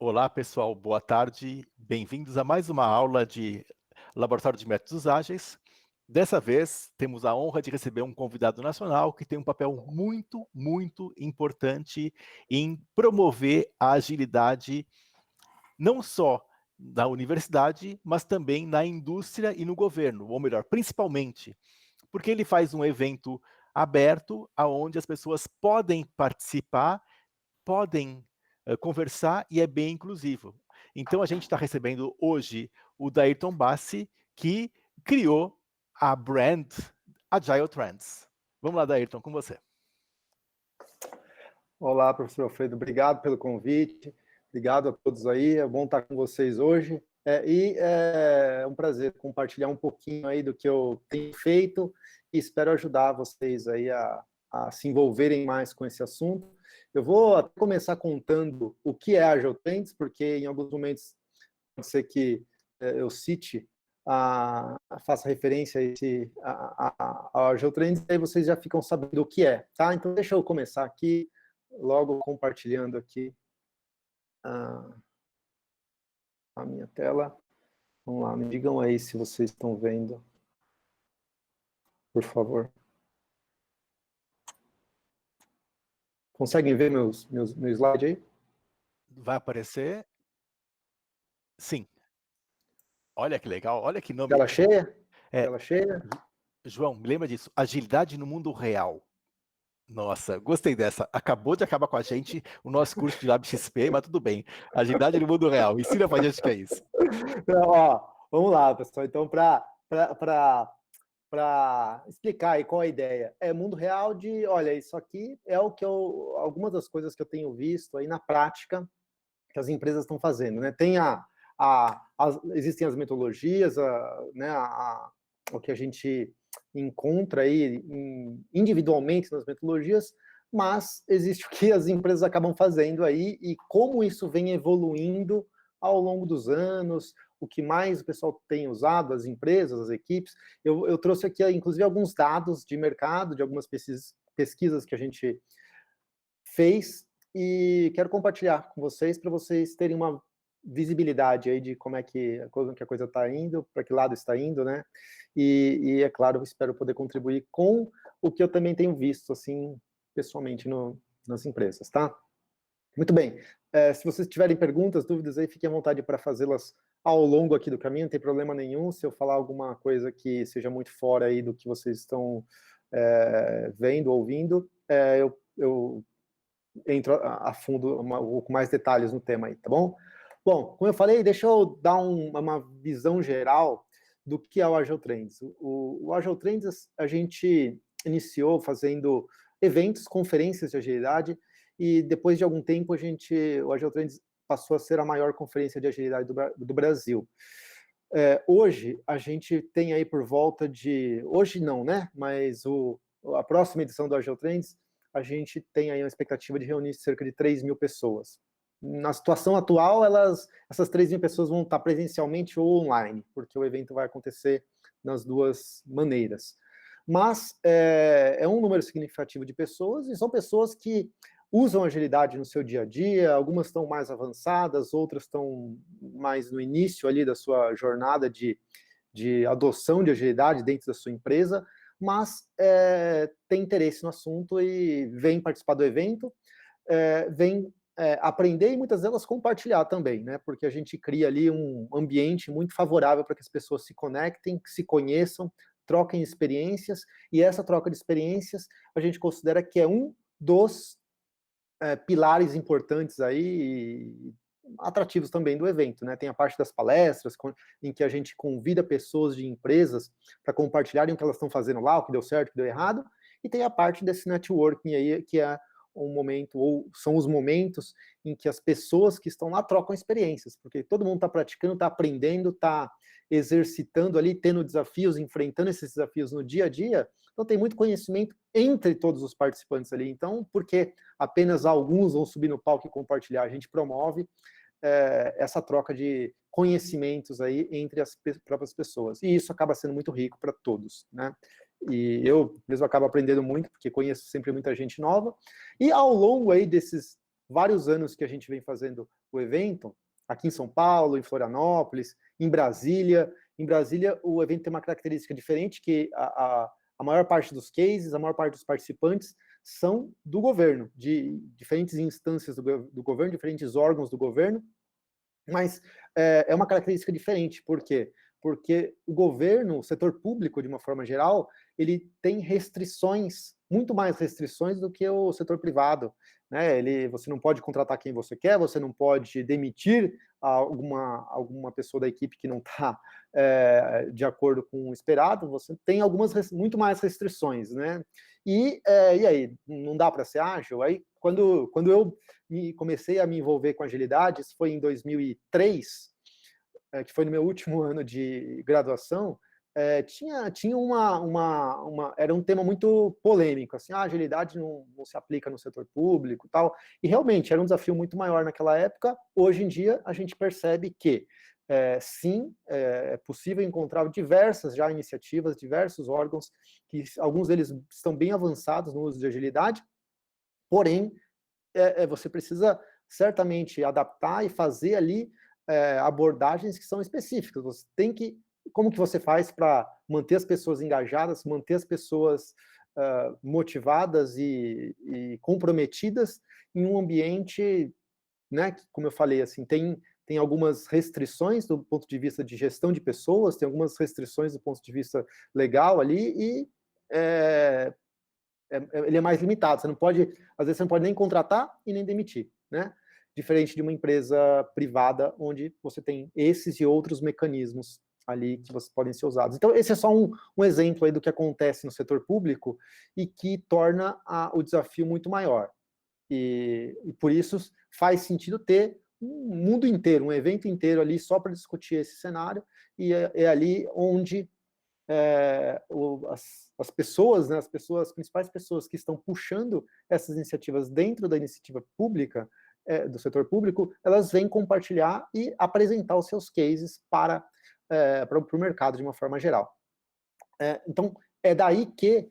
Olá, pessoal, boa tarde. Bem-vindos a mais uma aula de Laboratório de Métodos Ágeis. Dessa vez, temos a honra de receber um convidado nacional que tem um papel muito importante em promover a agilidade, não só na universidade, mas também na indústria e no governo, ou melhor, principalmente, porque ele faz um evento aberto, onde as pessoas podem participar, podem conversar e é bem inclusivo. Então, a gente está recebendo hoje o Dairton Bassi, que criou a brand Agile Trends. Vamos lá, Dairton, com você. Olá, professor Alfredo, obrigado pelo convite, obrigado a todos aí, é bom estar com vocês hoje, é um prazer compartilhar um pouquinho aí do que eu tenho feito e espero ajudar vocês aí a se envolverem mais com esse assunto. Eu vou começar contando o que é Agile Trends, porque em alguns momentos pode ser que eu cite, faça referência a Agile Trends, aí vocês já ficam sabendo o que é, tá? Então deixa eu começar aqui, logo compartilhando aqui a minha tela. Vamos lá, me digam aí se vocês estão vendo, por favor. Conseguem ver meu slide aí? Vai aparecer? Sim. Olha que legal, olha que nome. Tela cheia? É, Tela cheia? João, me lembra disso, agilidade no mundo real. Nossa, gostei dessa. Acabou de acabar com a gente o nosso curso de Lab XP, mas tudo bem. Agilidade no mundo real. Ensina pra gente o que é isso. Então, ó, vamos lá, pessoal. Então, para explicar aí qual a ideia. É mundo real de, olha, isso aqui é o que algumas das coisas que eu tenho visto aí na prática que as empresas estão fazendo, né? Tem existem as metodologias, né, o que a gente encontra aí individualmente nas metodologias, mas existe o que as empresas acabam fazendo aí e como isso vem evoluindo ao longo dos anos, o que mais o pessoal tem usado, as empresas, as equipes. Eu trouxe aqui, inclusive, alguns dados de mercado, de algumas pesquisas que a gente fez, e quero compartilhar com vocês, para vocês terem uma visibilidade aí de como é que a coisa está indo, para que lado está indo, né? E é claro, eu espero poder contribuir com o que eu também tenho visto, assim, pessoalmente nas empresas, tá? Muito bem. Se vocês tiverem perguntas, dúvidas aí, fiquem à vontade para fazê-las ao longo aqui do caminho, não tem problema nenhum. Se eu falar alguma coisa que seja muito fora aí do que vocês estão vendo, ouvindo, eu entro a fundo com mais detalhes no tema aí, tá bom? Bom, como eu falei, deixa eu dar uma visão geral do que é o Agile Trends. O Agile Trends, a gente iniciou fazendo eventos, conferências de agilidade, e depois de algum tempo o Agile Trends passou a ser a maior conferência de agilidade do Brasil. Hoje, a gente tem aí por volta de... Hoje não, né? Mas a próxima edição do Agile Trends, a gente tem aí uma expectativa de reunir cerca de 3 mil pessoas. Na situação atual, essas 3 mil pessoas vão estar presencialmente ou online, porque o evento vai acontecer nas duas maneiras. Mas é um número significativo de pessoas, e são pessoas que usam agilidade no seu dia a dia, algumas estão mais avançadas, outras estão mais no início ali da sua jornada de adoção de agilidade dentro da sua empresa, mas tem interesse no assunto e vem participar do evento, vem aprender e muitas delas compartilhar também, né? Porque a gente cria ali um ambiente muito favorável para que as pessoas se conectem, se conheçam, troquem experiências, e essa troca de experiências a gente considera que é um dos pilares importantes aí, atrativos também do evento, né? Tem a parte das palestras, em que a gente convida pessoas de empresas para compartilharem o que elas estão fazendo lá, o que deu certo, o que deu errado, e tem a parte desse networking aí, que é um momento, ou são os momentos em que as pessoas que estão lá trocam experiências, porque todo mundo está praticando, está aprendendo, está exercitando ali, tendo desafios, enfrentando esses desafios no dia a dia, então tem muito conhecimento entre todos os participantes ali. Então, porque apenas alguns vão subir no palco e compartilhar, a gente promove essa troca de conhecimentos aí entre as próprias pessoas, e isso acaba sendo muito rico para todos, né? E eu mesmo acabo aprendendo muito, porque conheço sempre muita gente nova, e ao longo aí desses vários anos que a gente vem fazendo o evento, aqui em São Paulo, em Florianópolis, em Brasília. Em Brasília, o evento tem uma característica diferente, que a maior parte dos cases, a maior parte dos participantes são do governo, de diferentes instâncias do governo, diferentes órgãos do governo, mas é uma característica diferente. Por quê? Porque o governo, o setor público, de uma forma geral, ele tem restrições, muito mais restrições do que o setor privado. Né? Você não pode contratar quem você quer, você não pode demitir alguma pessoa da equipe que não está de acordo com o esperado, você tem muito mais restrições. Né? E aí, não dá para ser ágil? Aí, quando eu comecei a me envolver com agilidade, isso foi em 2003, que foi no meu último ano de graduação, tinha era um tema muito polêmico, assim, a agilidade não se aplica no setor público e tal, e realmente era um desafio muito maior naquela época. Hoje em dia, a gente percebe que, sim, é possível encontrar diversas já iniciativas, diversos órgãos, que alguns deles estão bem avançados no uso de agilidade, porém, você precisa certamente adaptar e fazer ali abordagens que são específicas. Você tem que, como que você faz para manter as pessoas engajadas, manter as pessoas motivadas e comprometidas em um ambiente, né, que, como eu falei, assim, tem algumas restrições do ponto de vista de gestão de pessoas, tem algumas restrições do ponto de vista legal ali, e é, ele é mais limitado. Você não pode, às vezes você não pode nem contratar e nem demitir, né? Diferente de uma empresa privada, onde você tem esses e outros mecanismos ali que podem ser usados. Então, esse é só um exemplo aí do que acontece no setor público e que torna o desafio muito maior. E por isso faz sentido ter um mundo inteiro, um evento inteiro ali só para discutir esse cenário, e é ali onde as pessoas, né, as principais pessoas que estão puxando essas iniciativas dentro da iniciativa pública, do setor público, elas vêm compartilhar e apresentar os seus cases para o mercado de uma forma geral. Então, é daí que,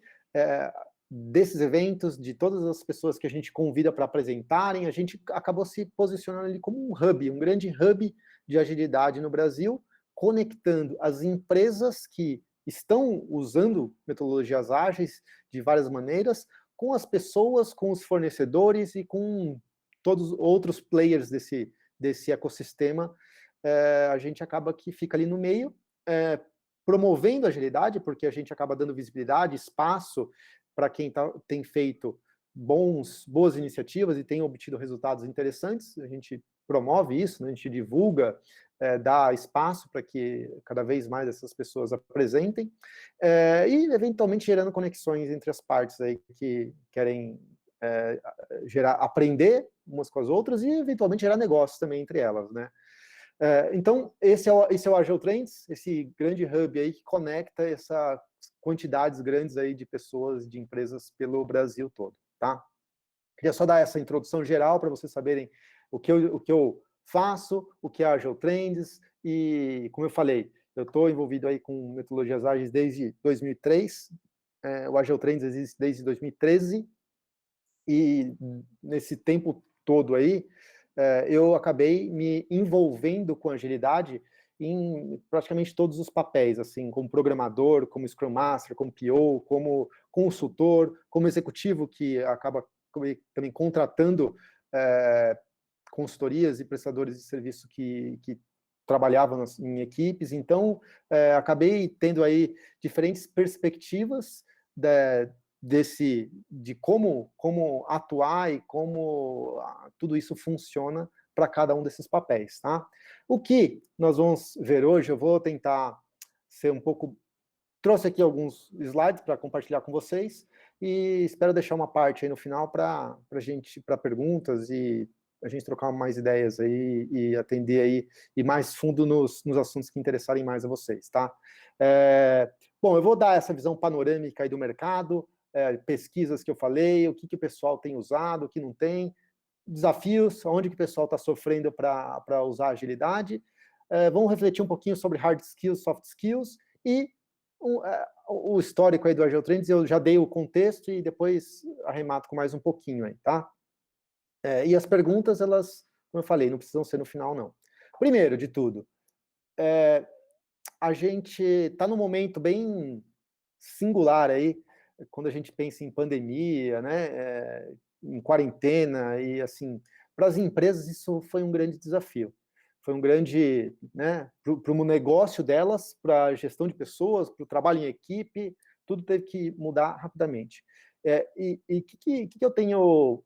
desses eventos, de todas as pessoas que a gente convida para apresentarem, a gente acabou se posicionando ali como um hub, um grande hub de agilidade no Brasil, conectando as empresas que estão usando metodologias ágeis de várias maneiras, com as pessoas, com os fornecedores e com todos os outros players desse ecossistema. A gente acaba que fica ali no meio, promovendo a agilidade, porque a gente acaba dando visibilidade, espaço para quem tem feito boas iniciativas e tem obtido resultados interessantes. A gente promove isso, né? A gente divulga, dá espaço para que cada vez mais essas pessoas apresentem, e eventualmente gerando conexões entre as partes aí que querem aprender umas com as outras e eventualmente gerar negócios também entre elas, né? Então, esse é o Agile Trends, esse grande hub aí que conecta essas quantidades grandes aí de pessoas, de empresas pelo Brasil todo, tá? Queria só dar essa introdução geral para vocês saberem o que eu faço, o que é Agile Trends, e, como eu falei, eu estou envolvido aí com metodologias ágeis desde 2003, o Agile Trends existe desde 2013, e nesse tempo todo aí, eu acabei me envolvendo com agilidade em praticamente todos os papéis, assim, como programador, como Scrum Master, como PO, como consultor, como executivo, que acaba também contratando consultorias e prestadores de serviço que trabalhavam em equipes. Então, acabei tendo aí diferentes perspectivas de como atuar e como tudo isso funciona para cada um desses papéis, tá? O que nós vamos ver hoje, eu vou tentar ser um pouco... Trouxe aqui alguns slides para compartilhar com vocês e espero deixar uma parte aí no final para perguntas e a gente trocar mais ideias aí e atender aí, e mais fundo nos assuntos que interessarem mais a vocês, tá? Bom, eu vou dar essa visão panorâmica aí do mercado, pesquisas que eu falei, o que o pessoal tem usado, o que não tem, desafios, onde que o pessoal está sofrendo para usar agilidade. Vamos refletir um pouquinho sobre hard skills, soft skills, e o histórico aí do Agile Trends. Eu já dei o contexto e depois arremato com mais um pouquinho aí, tá? E as perguntas, elas, como eu falei, não precisam ser no final, não. Primeiro de tudo, a gente está num momento bem singular aí, quando a gente pensa em pandemia, né, em quarentena, e assim, para as empresas isso foi um grande desafio. Foi um grande, né, para o negócio delas, para a gestão de pessoas, para o trabalho em equipe, tudo teve que mudar rapidamente. E o que eu tenho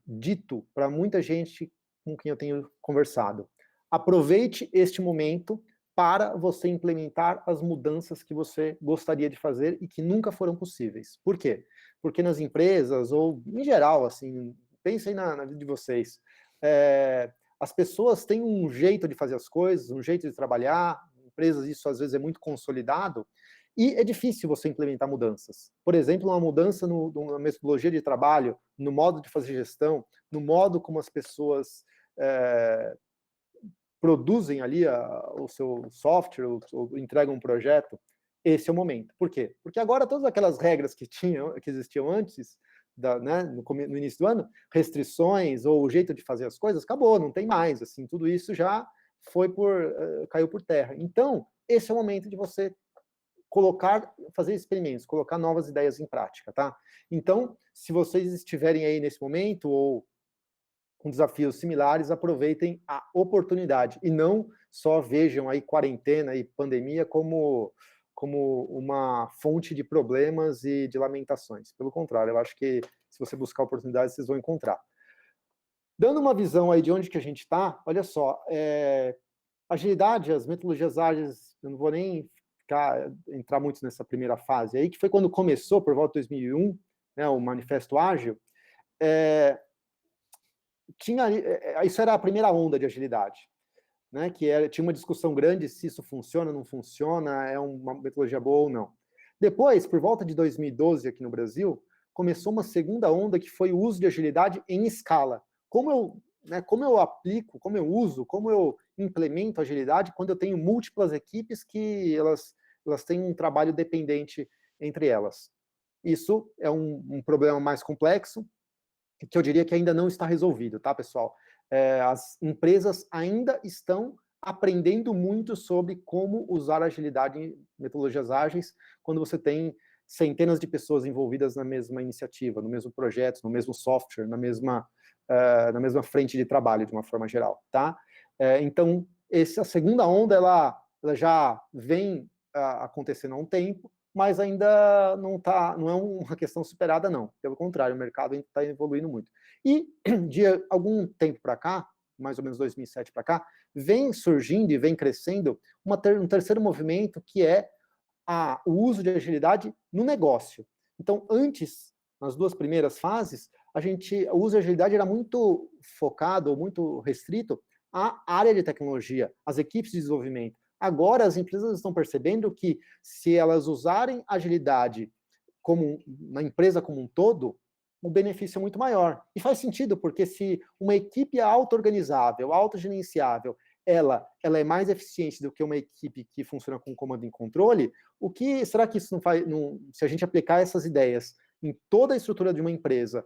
dito para muita gente com quem eu tenho conversado? Aproveite este momento para você implementar as mudanças que você gostaria de fazer e que nunca foram possíveis. Por quê? Porque nas empresas, ou em geral, assim, pensem na vida de vocês, as pessoas têm um jeito de fazer as coisas, um jeito de trabalhar, empresas isso às vezes é muito consolidado, e é difícil você implementar mudanças. Por exemplo, uma mudança na metodologia de trabalho, no modo de fazer gestão, no modo como as pessoas produzem ali o seu software, ou entregam um projeto, esse é o momento. Por quê? Porque agora todas aquelas regras que existiam antes, né, no início do ano, restrições ou o jeito de fazer as coisas, acabou, não tem mais. Assim, tudo isso já caiu por terra. Então, esse é o momento de você fazer experimentos, colocar novas ideias em prática, tá? Então, se vocês estiverem aí nesse momento, ou com desafios similares, aproveitem a oportunidade e não só vejam aí quarentena e pandemia como uma fonte de problemas e de lamentações. Pelo contrário, eu acho que se você buscar oportunidades, vocês vão encontrar. Dando uma visão aí de onde que a gente está, olha só, agilidade, as metodologias ágeis, eu não vou nem entrar muito nessa primeira fase aí, que foi quando começou, por volta de 2001, né, o Manifesto Ágil, isso era a primeira onda de agilidade, né, tinha uma discussão grande se isso funciona, não funciona, é uma metodologia boa ou não. Depois, por volta de 2012, aqui no Brasil, começou uma segunda onda, que foi o uso de agilidade em escala. Como eu aplico, como eu uso, como eu implemento agilidade quando eu tenho múltiplas equipes que elas têm um trabalho dependente entre elas. Isso é um problema mais complexo, que eu diria que ainda não está resolvido, tá, pessoal? As empresas ainda estão aprendendo muito sobre como usar agilidade em metodologias ágeis quando você tem centenas de pessoas envolvidas na mesma iniciativa, no mesmo projeto, no mesmo software, na mesma frente de trabalho, de uma forma geral, tá? Então, a segunda onda, ela já vem acontecendo há um tempo, mas ainda não é uma questão superada, não. Pelo contrário, o mercado está evoluindo muito. E de algum tempo para cá, mais ou menos 2007 para cá, vem surgindo e vem crescendo um terceiro movimento, que é o uso de agilidade no negócio. Então, antes, nas duas primeiras fases, o uso de agilidade era muito focado, ou muito restrito à área de tecnologia, às equipes de desenvolvimento. Agora, as empresas estão percebendo que, se elas usarem agilidade na empresa como um todo, o benefício é muito maior. E faz sentido, porque se uma equipe é auto-organizável, autogerenciável, ela é mais eficiente do que uma equipe que funciona com comando e controle, será que isso se a gente aplicar essas ideias em toda a estrutura de uma empresa,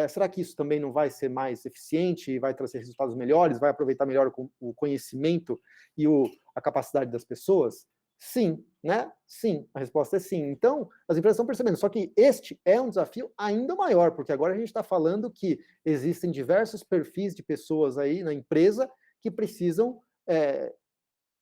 será que isso também não vai ser mais eficiente e vai trazer resultados melhores, vai aproveitar melhor o conhecimento e a capacidade das pessoas? Sim, né? Sim, a resposta é sim. Então, as empresas estão percebendo, só que este é um desafio ainda maior, porque agora a gente está falando que existem diversos perfis de pessoas aí na empresa que precisam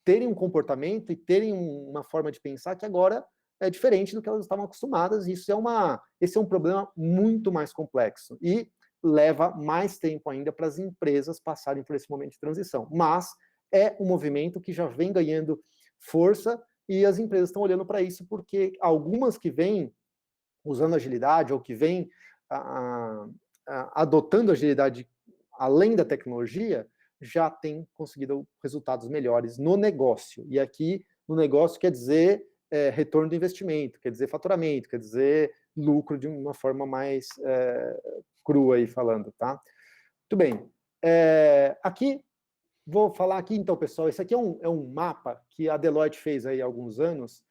terem um comportamento e terem uma forma de pensar que agora é diferente do que elas estavam acostumadas, e esse é um problema muito mais complexo, e leva mais tempo ainda para as empresas passarem por esse momento de transição. Mas é um movimento que já vem ganhando força, e as empresas estão olhando para isso, porque algumas que vêm usando agilidade, ou que vêm adotando agilidade além da tecnologia, já têm conseguido resultados melhores no negócio. E aqui, no negócio, quer dizer retorno do investimento, quer dizer faturamento, quer dizer lucro, de uma forma mais crua aí falando, tá? Muito bem. Aqui, vou falar aqui, então, pessoal, esse aqui é um mapa que a Deloitte fez aí há alguns anos,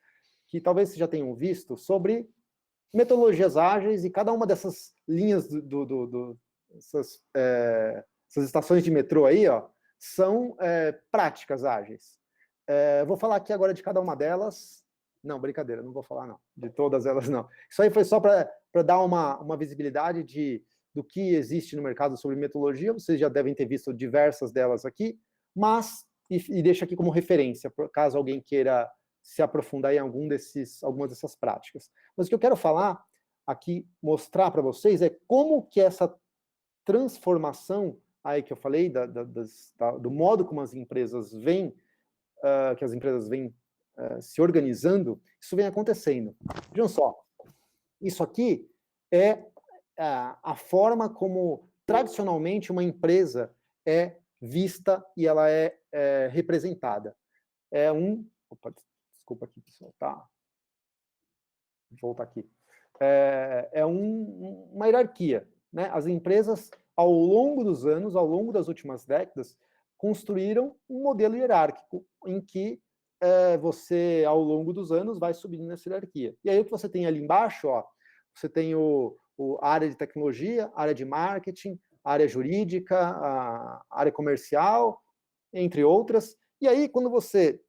que talvez vocês já tenham visto, sobre metodologias ágeis, e cada uma dessas linhas essas estações de metrô aí, ó, são práticas ágeis. Vou falar aqui agora de cada uma delas. Não, brincadeira, não vou falar não, de todas elas não. Isso aí foi só para dar uma visibilidade do que existe no mercado sobre metodologia. Vocês já devem ter visto diversas delas aqui, mas, e deixo aqui como referência, caso alguém queira se aprofundar em algumas dessas práticas. Mas o que eu quero falar aqui, mostrar para vocês, é como que essa transformação aí que eu falei, do modo como as empresas vêm, se organizando, isso vem acontecendo. Vejam só, isso aqui é a forma como, tradicionalmente, uma empresa é vista e ela é representada. Opa, desculpa aqui, pessoal, tá? Vou voltar aqui. Uma hierarquia, né? As empresas, ao longo dos anos, ao longo das últimas décadas, construíram um modelo hierárquico em que você, ao longo dos anos, vai subindo nessa hierarquia. E aí o que você tem ali embaixo, ó, você tem a área de tecnologia, a área de marketing, a área jurídica, a área comercial, entre outras. E aí, quando você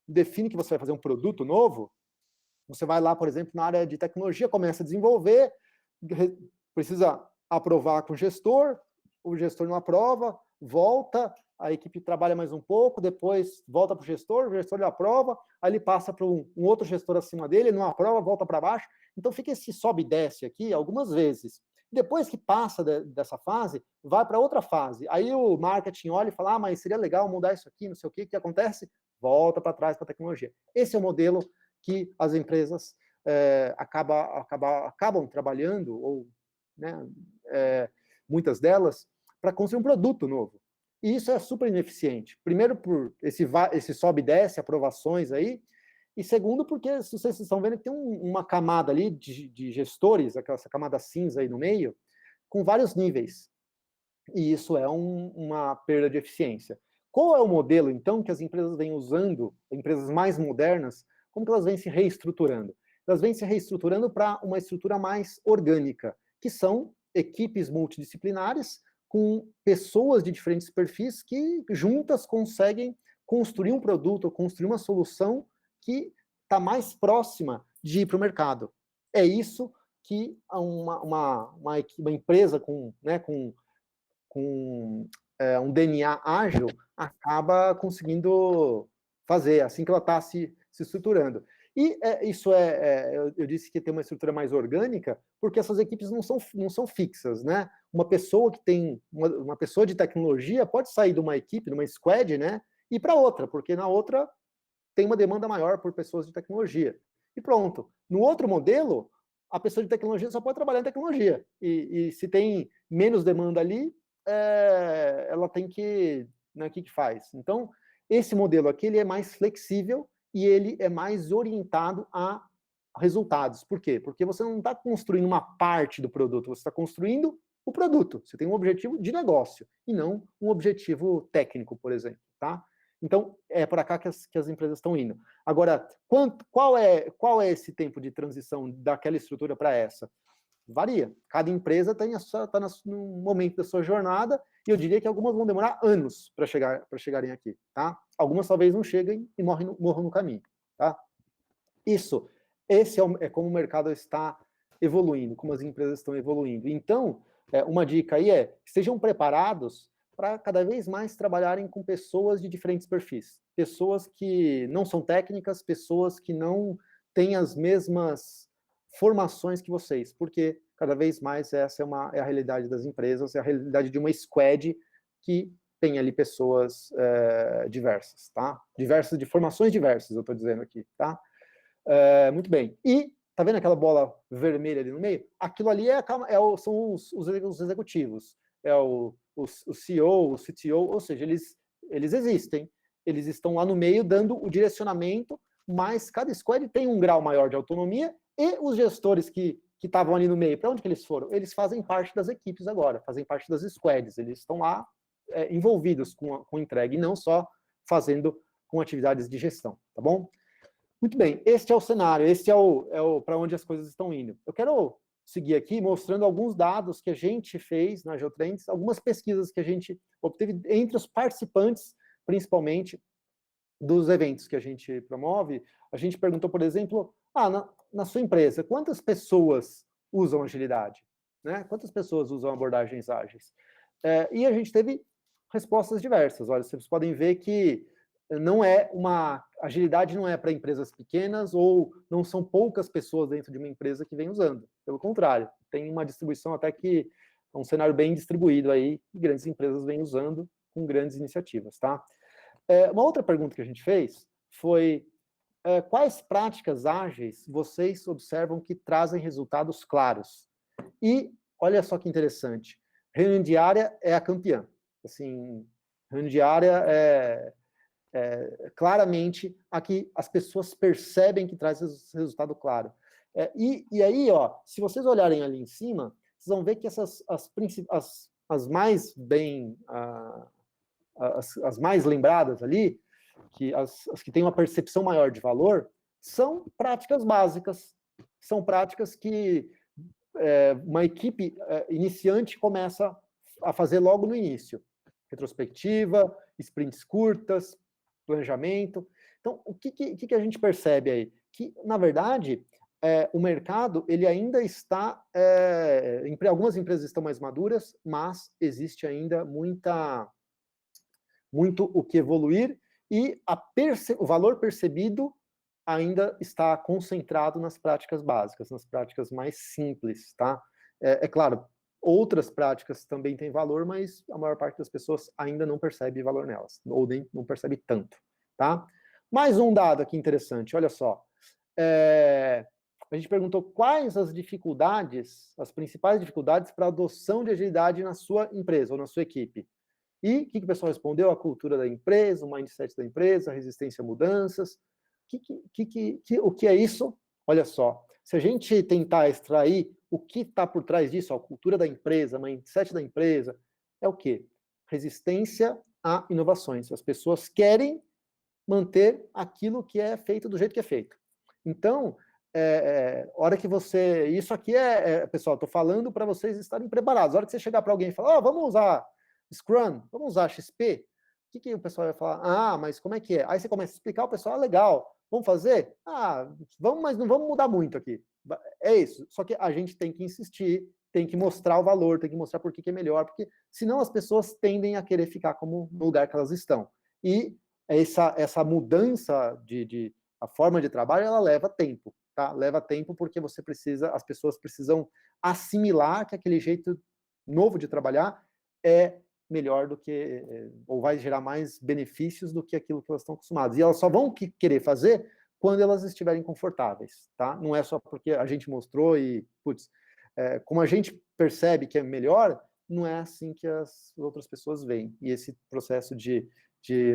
define que você vai fazer um produto novo, você vai lá, por exemplo, na área de tecnologia, começa a desenvolver, precisa aprovar com o gestor não aprova, volta, a equipe trabalha mais um pouco, depois volta para o gestor ele aprova, aí ele passa para um outro gestor acima dele, não aprova, volta para baixo. Então fica esse sobe e desce aqui algumas vezes. Depois que passa dessa fase, vai para outra fase. Aí o marketing olha e fala, mas seria legal mudar isso aqui, não sei o que acontece? Volta para trás para a tecnologia. Esse é o modelo que as empresas acabam trabalhando, ou né, muitas delas, para construir um produto novo. E isso é super ineficiente. Primeiro, por esse sobe e desce, aprovações aí, e segundo, porque vocês estão vendo que tem uma camada ali de gestores, essa camada cinza aí no meio, com vários níveis. E isso é uma perda de eficiência. Qual é o modelo, então, que as empresas vêm usando, empresas mais modernas, como que elas vêm se reestruturando? Elas vêm se reestruturando para uma estrutura mais orgânica, que são equipes multidisciplinares com pessoas de diferentes perfis que juntas conseguem construir um produto ou construir uma solução que está mais próxima de ir para o mercado. É isso que uma empresa com um DNA ágil acaba conseguindo fazer, assim que ela está se estruturando. E eu disse que tem uma estrutura mais orgânica, porque essas equipes não são fixas, né? Uma pessoa que tem, uma pessoa de tecnologia pode sair de uma equipe, de uma squad, né? E ir para outra, porque na outra tem uma demanda maior por pessoas de tecnologia. E pronto. No outro modelo, a pessoa de tecnologia só pode trabalhar em tecnologia. E se tem menos demanda ali, ela tem que... Né, o que faz? Então, esse modelo aqui ele é mais flexível e ele é mais orientado a resultados. Por quê? Porque você não está construindo uma parte do produto, você está construindo o produto. Você tem um objetivo de negócio e não um objetivo técnico, por exemplo, tá? Então, é para cá que as empresas estão indo. Agora, qual é esse tempo de transição daquela estrutura para essa? Varia. Cada empresa está num momento da sua jornada, e eu diria que algumas vão demorar anos para chegarem aqui, tá? Algumas talvez não cheguem e morram no caminho, tá? Esse é como o mercado está evoluindo, como as empresas estão evoluindo. Então, uma dica aí estejam preparados para cada vez mais trabalharem com pessoas de diferentes perfis. Pessoas que não são técnicas, pessoas que não têm as mesmas formações que vocês, porque cada vez mais essa é a realidade das empresas, é a realidade de uma squad que tem ali pessoas diversas, tá? Diversas, de formações diversas, eu estou dizendo aqui, tá? Muito bem. E, tá vendo aquela bola vermelha ali no meio? Aquilo ali são os executivos. É o CEO, o CTO, ou seja, eles existem. Eles estão lá no meio dando o direcionamento, mas cada squad tem um grau maior de autonomia, e os gestores que estavam ali no meio, para onde que eles foram? Eles fazem parte das equipes agora, fazem parte das squads, eles estão lá envolvidos com entrega, e não só fazendo com atividades de gestão, tá bom? Muito bem, este é o cenário, este é o para onde as coisas estão indo. Eu quero seguir aqui mostrando alguns dados que a gente fez na Geotrends, algumas pesquisas que a gente obteve entre os participantes, principalmente, dos eventos que a gente promove. A gente perguntou, por exemplo, na sua empresa, quantas pessoas usam agilidade? Né? Quantas pessoas usam abordagens ágeis? E a gente teve respostas diversas. Olha, vocês podem ver que agilidade não é para empresas pequenas ou não são poucas pessoas dentro de uma empresa que vem usando. Pelo contrário, tem uma distribuição até que é um cenário bem distribuído aí, e grandes empresas vêm usando com grandes iniciativas, tá? Uma outra pergunta que a gente fez foi quais práticas ágeis vocês observam que trazem resultados claros? E olha só que interessante, reunião diária é a campeã. Assim, reunião diária é claramente a que as pessoas percebem que traz resultado claro. E aí, ó, se vocês olharem ali em cima, vocês vão ver que as mais bem, as mais lembradas ali, que as que têm uma percepção maior de valor, são práticas básicas, são práticas que uma equipe iniciante começa a fazer logo no início. Retrospectiva, sprints curtas, planejamento. Então, o que a gente percebe aí? Que, na verdade, o mercado ele ainda está... algumas empresas estão mais maduras, mas existe ainda muito o que evoluir e o valor percebido ainda está concentrado nas práticas básicas, nas práticas mais simples, tá? Claro, outras práticas também têm valor, mas a maior parte das pessoas ainda não percebe valor nelas, ou nem não percebe tanto, tá? Mais um dado aqui interessante, olha só. A gente perguntou quais as dificuldades, as principais dificuldades para a adoção de agilidade na sua empresa ou na sua equipe. E o que o pessoal respondeu? A cultura da empresa, o mindset da empresa, a resistência a mudanças. O que é isso? Olha só, se a gente tentar extrair o que está por trás disso, a cultura da empresa, o mindset da empresa, é o quê? Resistência a inovações. As pessoas querem manter aquilo que é feito do jeito que é feito. Então, hora que você... Isso aqui pessoal, estou falando para vocês estarem preparados. A hora que você chegar para alguém e falar, vamos usar Scrum, vamos usar XP, o que o pessoal vai falar? Mas como é que é? Aí você começa a explicar, o pessoal, legal, vamos fazer? Vamos, mas não vamos mudar muito aqui. É isso, só que a gente tem que insistir, tem que mostrar o valor, tem que mostrar por que é melhor, porque senão as pessoas tendem a querer ficar como no lugar que elas estão. E essa mudança de a forma de trabalho, ela leva tempo, tá? Leva tempo porque as pessoas precisam assimilar que aquele jeito novo de trabalhar é melhor do que, ou vai gerar mais benefícios do que aquilo que elas estão acostumadas. E elas só vão querer fazer quando elas estiverem confortáveis, tá? Não é só porque a gente mostrou e, como a gente percebe que é melhor, não é assim que as outras pessoas veem. E esse processo de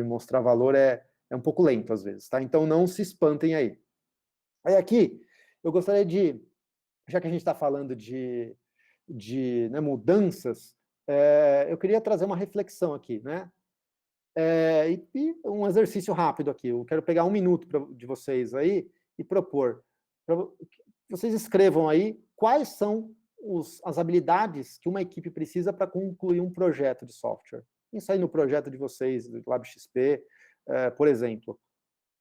mostrar valor é um pouco lento, às vezes, tá? Então, não se espantem aí. Aí, aqui, eu gostaria de, já que a gente está falando de mudanças, eu queria trazer uma reflexão aqui, né? E um exercício rápido aqui. Eu quero pegar 1 minuto de vocês aí e propor. Vocês escrevam aí quais são as habilidades que uma equipe precisa para concluir um projeto de software. Isso aí no projeto de vocês, do LabXP, por exemplo.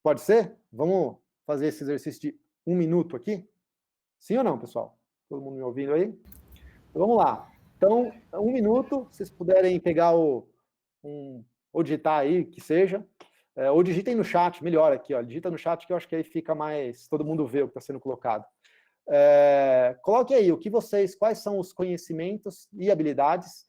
Pode ser? Vamos fazer esse exercício de 1 minuto aqui? Sim ou não, pessoal? Todo mundo me ouvindo aí? Então, vamos lá. Então, 1 minuto, se vocês puderem pegar ou digitar aí, que seja, ou digitem no chat, melhor aqui, ó, digita no chat que eu acho que aí fica mais, todo mundo vê o que está sendo colocado. Coloque aí quais são os conhecimentos e habilidades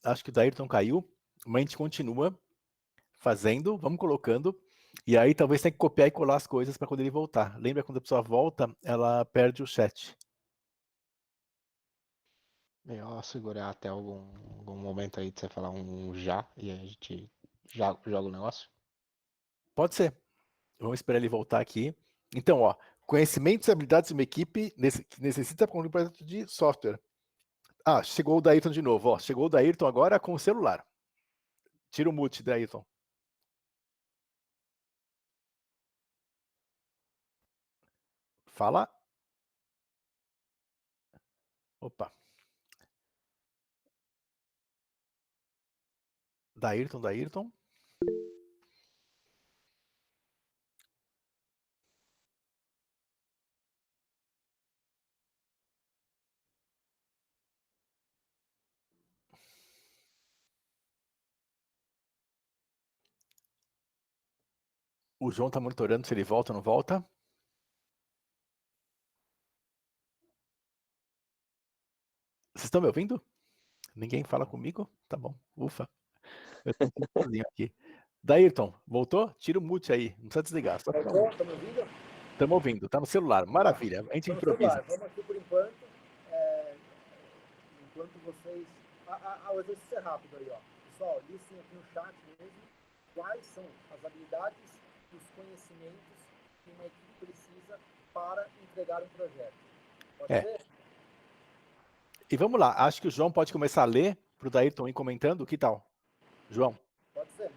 Acho que o Dayrton caiu, mas a gente continua fazendo, vamos colocando, e aí talvez tenha que copiar e colar as coisas para quando ele voltar. Lembra quando a pessoa volta, ela perde o chat. Melhor segurar até algum momento aí de você falar um já, e a gente joga o negócio? Pode ser. Vamos esperar ele voltar aqui. Então, ó, Conhecimentos e habilidades de uma equipe que necessita para um projeto de software. Ah, chegou o Daírton de novo. Ó, chegou o Daírton agora com o celular. Tira o mute, Daírton. Fala. Opa. Daírton. O João está monitorando se ele volta ou não volta. Vocês estão me ouvindo? Ninguém fala comigo? Tá bom, ufa. Eu tô sozinho aqui. Daírton, voltou? Tira o mute aí, não precisa desligar. Só Tá me ouvindo? Estamos ouvindo, tá no celular, maravilha. A gente improvisa. Vamos aqui por enquanto. Enquanto vocês... o exercício é rápido aí, ó. Pessoal, listem aqui no chat mesmo quais são as habilidades e os conhecimentos que uma equipe precisa para entregar um projeto. Pode ser? E vamos lá, acho que o João pode começar a ler para o Daírton ir comentando. Que tal? João? Pode ser.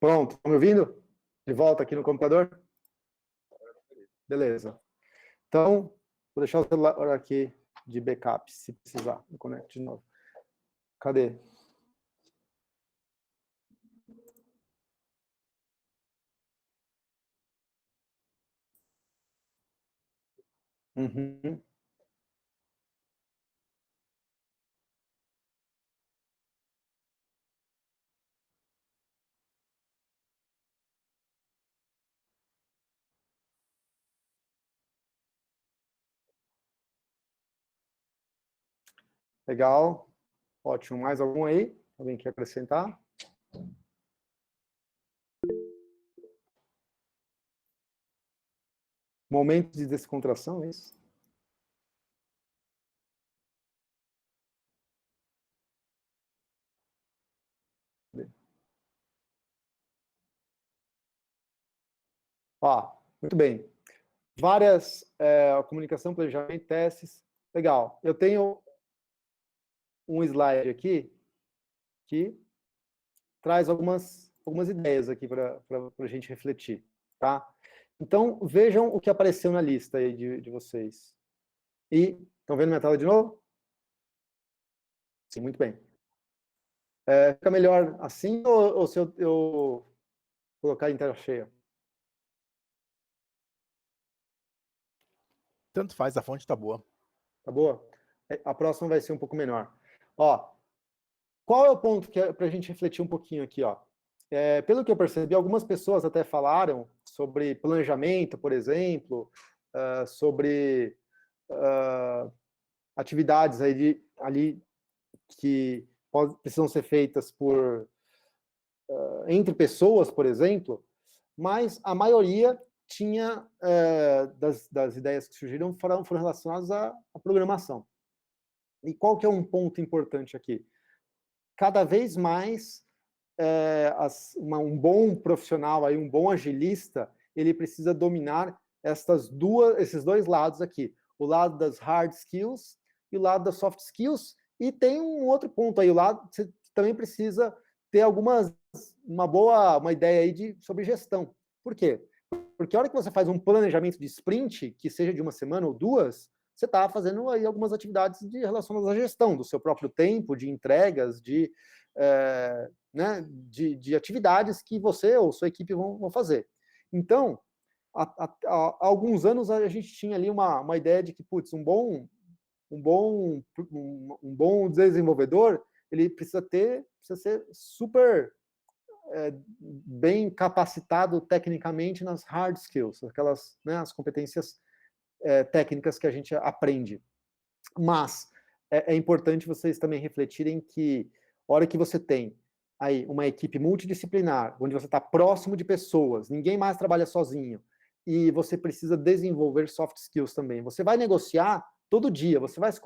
Pronto, estão me ouvindo? De volta aqui no computador? Beleza. Então, vou deixar o celular aqui de backup, se precisar. Me conecto de novo. Cadê? Uhum. Legal. Ótimo. Mais algum aí? Alguém quer acrescentar? Momento de descontração, é isso? Muito bem. Várias comunicação, planejamento, testes. Legal. Eu tenho um slide aqui que traz algumas ideias aqui para a gente refletir, tá? Então, vejam o que apareceu na lista aí de vocês. E, estão vendo minha tela de novo? Sim, muito bem. Fica melhor assim ou se eu colocar em tela cheia? Tanto faz, a fonte tá boa. Tá boa? A próxima vai ser um pouco menor. Ó, qual é o ponto que é para a gente refletir um pouquinho aqui, ó? Pelo que eu percebi, algumas pessoas até falaram sobre planejamento, por exemplo, sobre atividades aí ali que precisam ser feitas entre pessoas, por exemplo, mas a maioria tinha das ideias que surgiram foram relacionadas à programação. E qual que é um ponto importante aqui? Cada vez mais um bom profissional, aí, um bom agilista, ele precisa dominar esses dois lados aqui, o lado das hard skills e o lado das soft skills, e tem um outro ponto aí, o lado você também precisa ter uma ideia aí sobre gestão. Por quê? Porque a hora que você faz um planejamento de sprint, que seja de uma semana ou duas, você está fazendo aí algumas atividades relacionadas à gestão do seu próprio tempo, de entregas, de atividades que você ou sua equipe vão fazer. Então, há alguns anos a gente tinha ali uma ideia de que, putz, um bom desenvolvedor, ele precisa ser super bem capacitado tecnicamente nas hard skills, aquelas, as competências técnicas que a gente aprende. Mas é importante vocês também refletirem que A hora que você tem aí uma equipe multidisciplinar, onde você está próximo de pessoas, ninguém mais trabalha sozinho, e você precisa desenvolver soft skills também. Você vai negociar todo dia, você vai se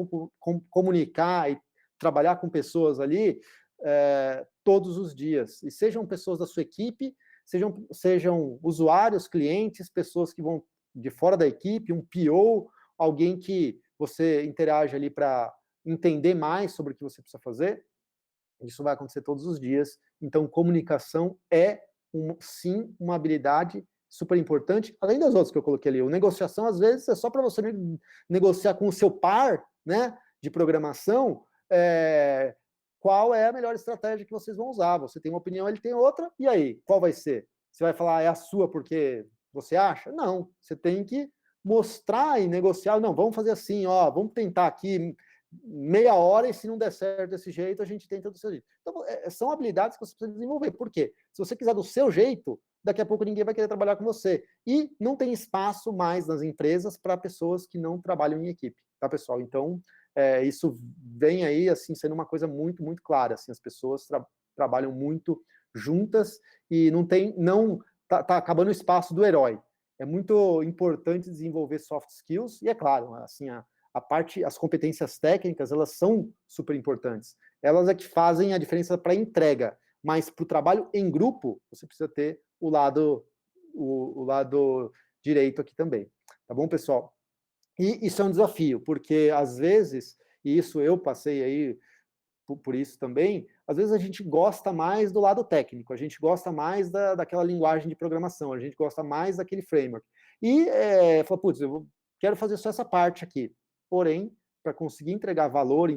comunicar e trabalhar com pessoas ali todos os dias. E sejam pessoas da sua equipe, sejam usuários, clientes, pessoas que vão de fora da equipe, um PO, alguém que você interage ali para entender mais sobre o que você precisa fazer. Isso vai acontecer todos os dias. Então, comunicação é, sim, uma habilidade super importante, além das outras que eu coloquei ali. Negociação, às vezes, é só para você negociar com o seu par, né, de programação, qual é a melhor estratégia que vocês vão usar. Você tem uma opinião, ele tem outra, e aí? Qual vai ser? Você vai falar, é a sua porque você acha? Não, você tem que mostrar e negociar. Não, vamos fazer assim, ó, vamos tentar aqui meia hora, e se não der certo desse jeito, a gente tenta do seu jeito. Então, são habilidades que você precisa desenvolver. Por quê? Se você quiser do seu jeito, daqui a pouco ninguém vai querer trabalhar com você. E não tem espaço mais nas empresas para pessoas que não trabalham em equipe, tá, pessoal? Então, isso vem aí, assim, sendo uma coisa muito, muito clara. Assim, as pessoas trabalham muito juntas e tá acabando o espaço do herói. É muito importante desenvolver soft skills, e é claro, assim, as competências técnicas, elas são super importantes. Elas é que fazem a diferença para a entrega, mas para o trabalho em grupo, você precisa ter o lado direito aqui também. Tá bom, pessoal? E isso é um desafio, porque às vezes, e isso eu passei aí por isso também, às vezes a gente gosta mais do lado técnico, a gente gosta mais daquela linguagem de programação, a gente gosta mais daquele framework. E fala, putz, quero fazer só essa parte aqui. Porém, para conseguir entregar valor,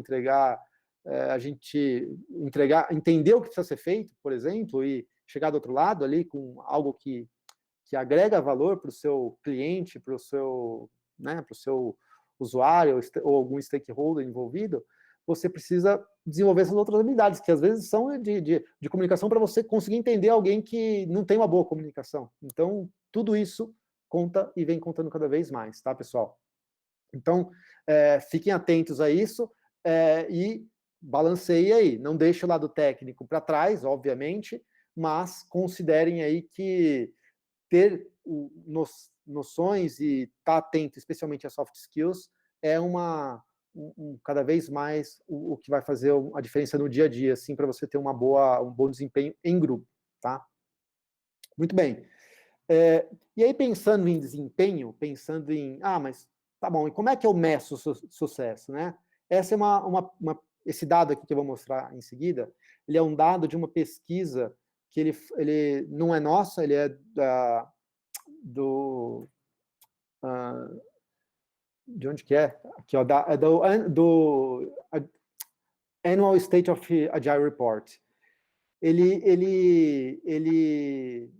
entender o que precisa ser feito, por exemplo, e chegar do outro lado ali com algo que agrega valor para o seu cliente, para o seu, né, para o seu usuário ou algum stakeholder envolvido, você precisa desenvolver essas outras habilidades, que às vezes são de comunicação para você conseguir entender alguém que não tem uma boa comunicação. Então, tudo isso conta e vem contando cada vez mais, tá, pessoal? Então, fiquem atentos a isso e balanceiem aí. Não deixe o lado técnico para trás, obviamente, mas considerem aí que ter noções e estar atento, especialmente a soft skills, é cada vez mais o que vai fazer a diferença no dia a dia, assim, para você ter um bom desempenho em grupo, tá? Muito bem. E aí, pensando em desempenho, pensando em, mas tá bom, e como é que eu meço sucesso, né? Esse dado aqui que eu vou mostrar em seguida, ele é um dado de uma pesquisa que ele não é nossa, ele é de onde que é? Aqui, ó, do Annual State of Agile Report. Ele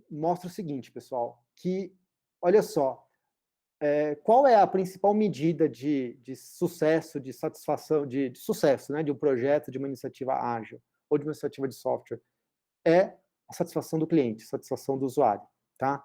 mostra o seguinte, pessoal, que, olha só, qual é a principal medida de sucesso, de satisfação, de sucesso, né, de um projeto, de uma iniciativa ágil, ou de uma iniciativa de software? É a satisfação do cliente, satisfação do usuário, tá?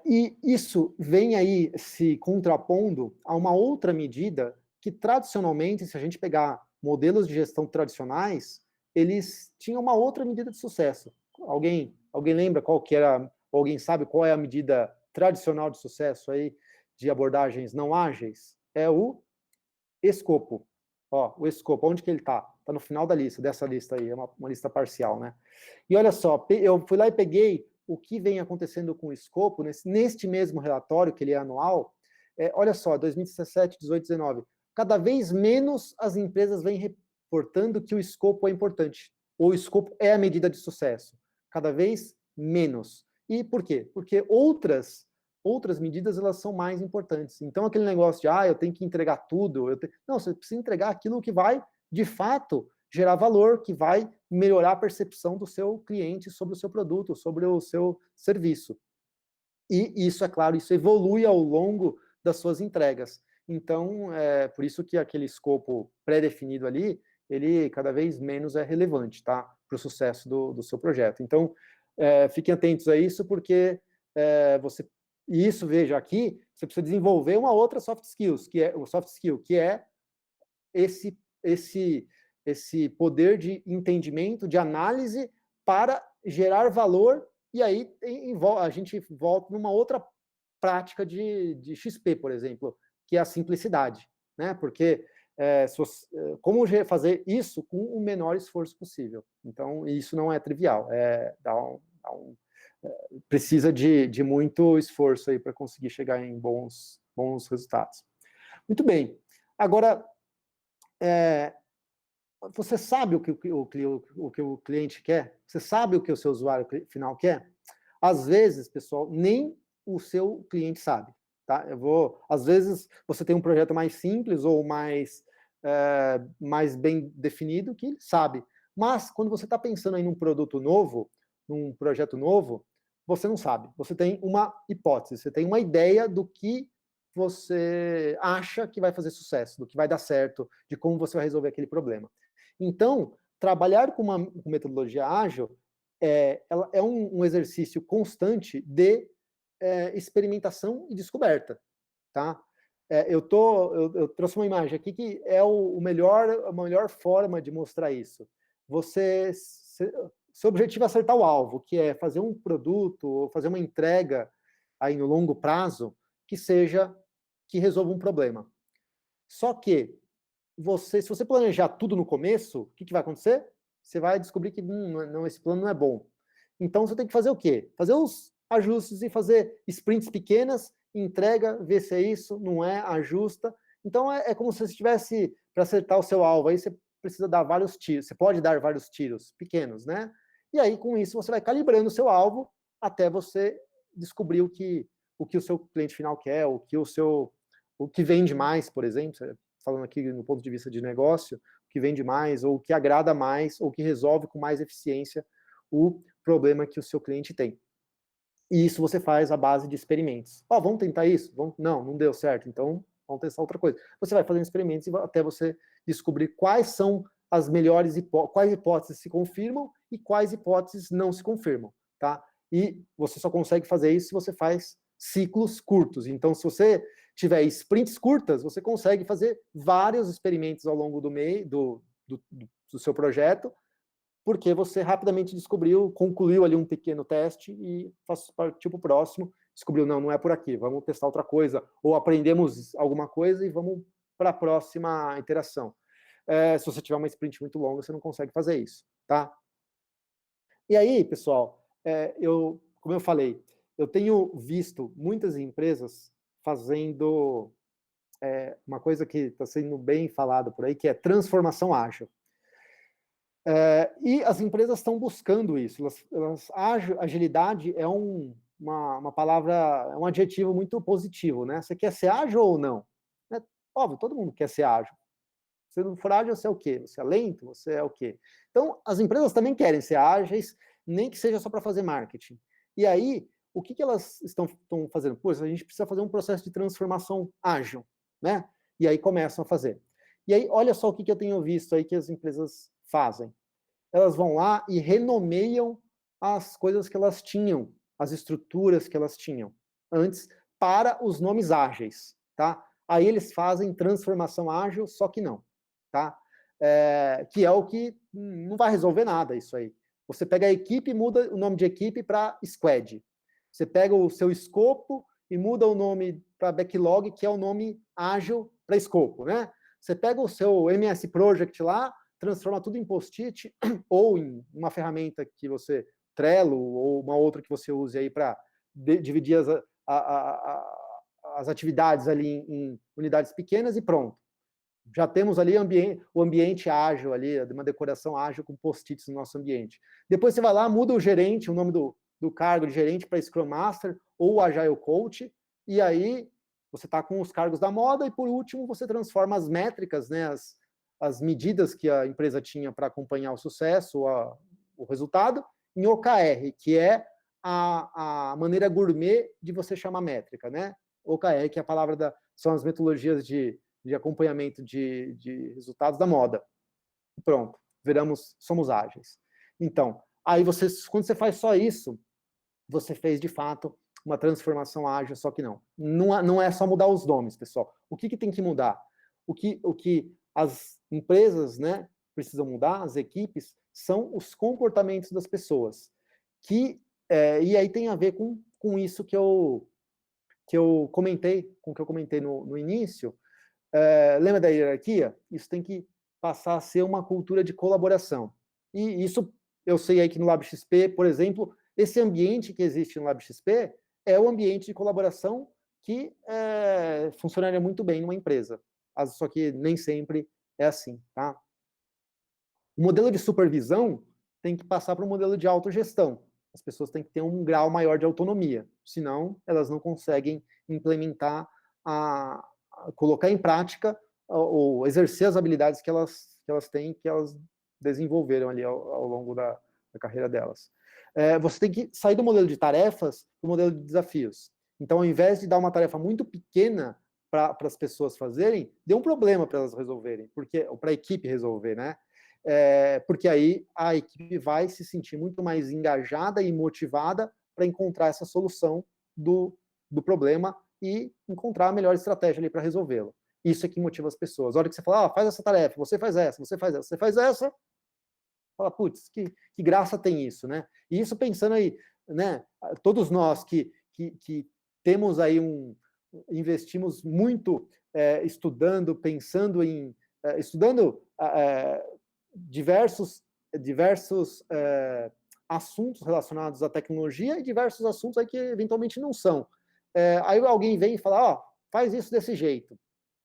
E isso vem aí se contrapondo a uma outra medida que, tradicionalmente, se a gente pegar modelos de gestão tradicionais, eles tinham uma outra medida de sucesso. Alguém lembra qual que era, ou alguém sabe qual é a medida tradicional de sucesso aí de abordagens não ágeis? É o escopo. Ó, o escopo, onde que ele está? Está no final dessa lista aí, é uma lista parcial, né? E olha só, eu fui lá e peguei o que vem acontecendo com o escopo neste mesmo relatório, que ele é anual. Olha só, 2017, 18, 19. Cada vez menos as empresas vêm reportando que o escopo é importante. Ou o escopo é a medida de sucesso. Cada vez menos. E por quê? Porque outras medidas, elas são mais importantes. Então, aquele negócio de, eu tenho que entregar tudo, não, você precisa entregar aquilo que vai, de fato, gerar valor, que vai melhorar a percepção do seu cliente sobre o seu produto, sobre o seu serviço. E isso, é claro, isso evolui ao longo das suas entregas. Então, por isso que aquele escopo pré-definido ali, ele cada vez menos é relevante, tá? Para o sucesso do seu projeto. Então, fiquem atentos a isso, porque e isso, veja, aqui, você precisa desenvolver uma outra soft skill, que é esse esse poder de entendimento, de análise, para gerar valor, e aí a gente volta numa outra prática de XP, por exemplo, que é a simplicidade, né? Porque como fazer isso com o menor esforço possível? Então, isso não é trivial, precisa de muito esforço aí para conseguir chegar em bons resultados. Muito bem. Agora, você sabe o que o cliente quer? Você sabe o que o seu usuário final quer? Às vezes, pessoal, nem o seu cliente sabe. Tá? Às vezes, você tem um projeto mais simples ou mais bem definido que ele sabe. Mas, quando você está pensando aí num produto novo, num projeto novo, você não sabe. Você tem uma hipótese, você tem uma ideia do que você acha que vai fazer sucesso, do que vai dar certo, de como você vai resolver aquele problema. Então, trabalhar com uma metodologia ágil ela é um exercício constante de experimentação e descoberta, tá? Eu trouxe uma imagem aqui que é a melhor forma de mostrar isso. Seu objetivo é acertar o alvo, que é fazer um produto ou fazer uma entrega aí no longo prazo que resolva um problema. Só que se você planejar tudo no começo, o que vai acontecer? Você vai descobrir que esse plano não é bom. Então, você tem que fazer o quê? Fazer os ajustes e fazer sprints pequenas, entrega, ver se é isso, não é, ajusta. Então, é como se você estivesse, para acertar o seu alvo, aí você precisa dar vários tiros, você pode dar vários tiros pequenos, né? E aí, com isso, você vai calibrando o seu alvo até você descobrir o que o seu cliente final quer, o que vende mais, por exemplo, falando aqui no ponto de vista de negócio, o que vende mais, ou o que agrada mais, ou que resolve com mais eficiência o problema que o seu cliente tem. E isso você faz à base de experimentos. Vamos tentar isso? Não deu certo, então vamos testar outra coisa. Você vai fazendo experimentos até você descobrir quais são as melhores quais hipóteses se confirmam e quais hipóteses não se confirmam, tá? E você só consegue fazer isso se você faz ciclos curtos. Então, se você tiver sprints curtas, você consegue fazer vários experimentos ao longo do seu projeto, porque você rapidamente concluiu ali um pequeno teste e partiu para o próximo, descobriu, não é por aqui, vamos testar outra coisa, ou aprendemos alguma coisa e vamos para a próxima interação. Se você tiver uma sprint muito longa, você não consegue fazer isso, tá? E aí, pessoal, como eu falei, eu tenho visto muitas empresas fazendo uma coisa que está sendo bem falada por aí, que é transformação ágil. E as empresas estão buscando isso. Agilidade é uma palavra, é um adjetivo muito positivo, né? Você quer ser ágil ou não? Óbvio, todo mundo quer ser ágil. Se não for ágil, você é o quê? Você é lento? Você é o quê? Então, as empresas também querem ser ágeis, nem que seja só para fazer marketing. E aí, o que elas estão fazendo? Pois a gente precisa fazer um processo de transformação ágil, né? E aí começam a fazer. E aí, olha só o que eu tenho visto aí que as empresas fazem. Elas vão lá e renomeiam as coisas que elas tinham, as estruturas que elas tinham antes, para os nomes ágeis, tá? Aí eles fazem transformação ágil, só que não, tá? Que é o que não vai resolver nada isso aí. Você pega a equipe e muda o nome de equipe para squad. Você pega o seu escopo e muda o nome para backlog, que é o nome ágil para escopo, né? Você pega o seu MS Project lá, transforma tudo em post-it ou em uma ferramenta que você, Trello, ou uma outra que você use aí para dividir as atividades ali em unidades pequenas e pronto. Já temos ali o ambiente ágil ali, uma decoração ágil com post-its no nosso ambiente. Depois você vai lá, muda o gerente, o nome do cargo de gerente para Scrum Master ou Agile Coach, e aí você está com os cargos da moda, e por último você transforma as métricas, né, as medidas que a empresa tinha para acompanhar o sucesso, o resultado, em OKR, que é a maneira gourmet de você chamar métrica, né? OKR, que é a palavra são as metodologias de acompanhamento de resultados da moda. Pronto, somos ágeis. Então, aí quando você faz só isso, você fez de fato uma transformação ágil, só que não é só mudar os nomes, pessoal. O que tem que mudar? O que as empresas, né, precisam mudar, as equipes, são os comportamentos das pessoas. E aí tem a ver com isso que eu comentei, no início. Lembra da hierarquia? Isso tem que passar a ser uma cultura de colaboração. E isso, eu sei aí que no LabXP, por exemplo, esse ambiente que existe no LabXP é o ambiente de colaboração que funcionaria muito bem numa empresa. Só que nem sempre é assim, tá? O modelo de supervisão tem que passar para um modelo de autogestão. As pessoas têm que ter um grau maior de autonomia, senão elas não conseguem implementar, colocar em prática ou exercer as habilidades que elas têm, que elas desenvolveram ali ao longo da carreira delas. Você tem que sair do modelo de tarefas para o modelo de desafios. Então, ao invés de dar uma tarefa muito pequena para as pessoas fazerem, dê um problema para elas resolverem, ou para a equipe resolver, né? Porque aí a equipe vai se sentir muito mais engajada e motivada para encontrar essa solução do problema e encontrar a melhor estratégia ali para resolvê-lo. Isso é que motiva as pessoas. A hora que você fala, faz essa tarefa, você faz essa, você faz essa, você faz essa, fala, putz, que graça tem isso, né? E isso pensando aí, né? Todos nós que temos aí investimos muito estudando, pensando em estudando diversos assuntos relacionados à tecnologia e diversos assuntos aí que eventualmente não são. Aí alguém vem e fala, faz isso desse jeito.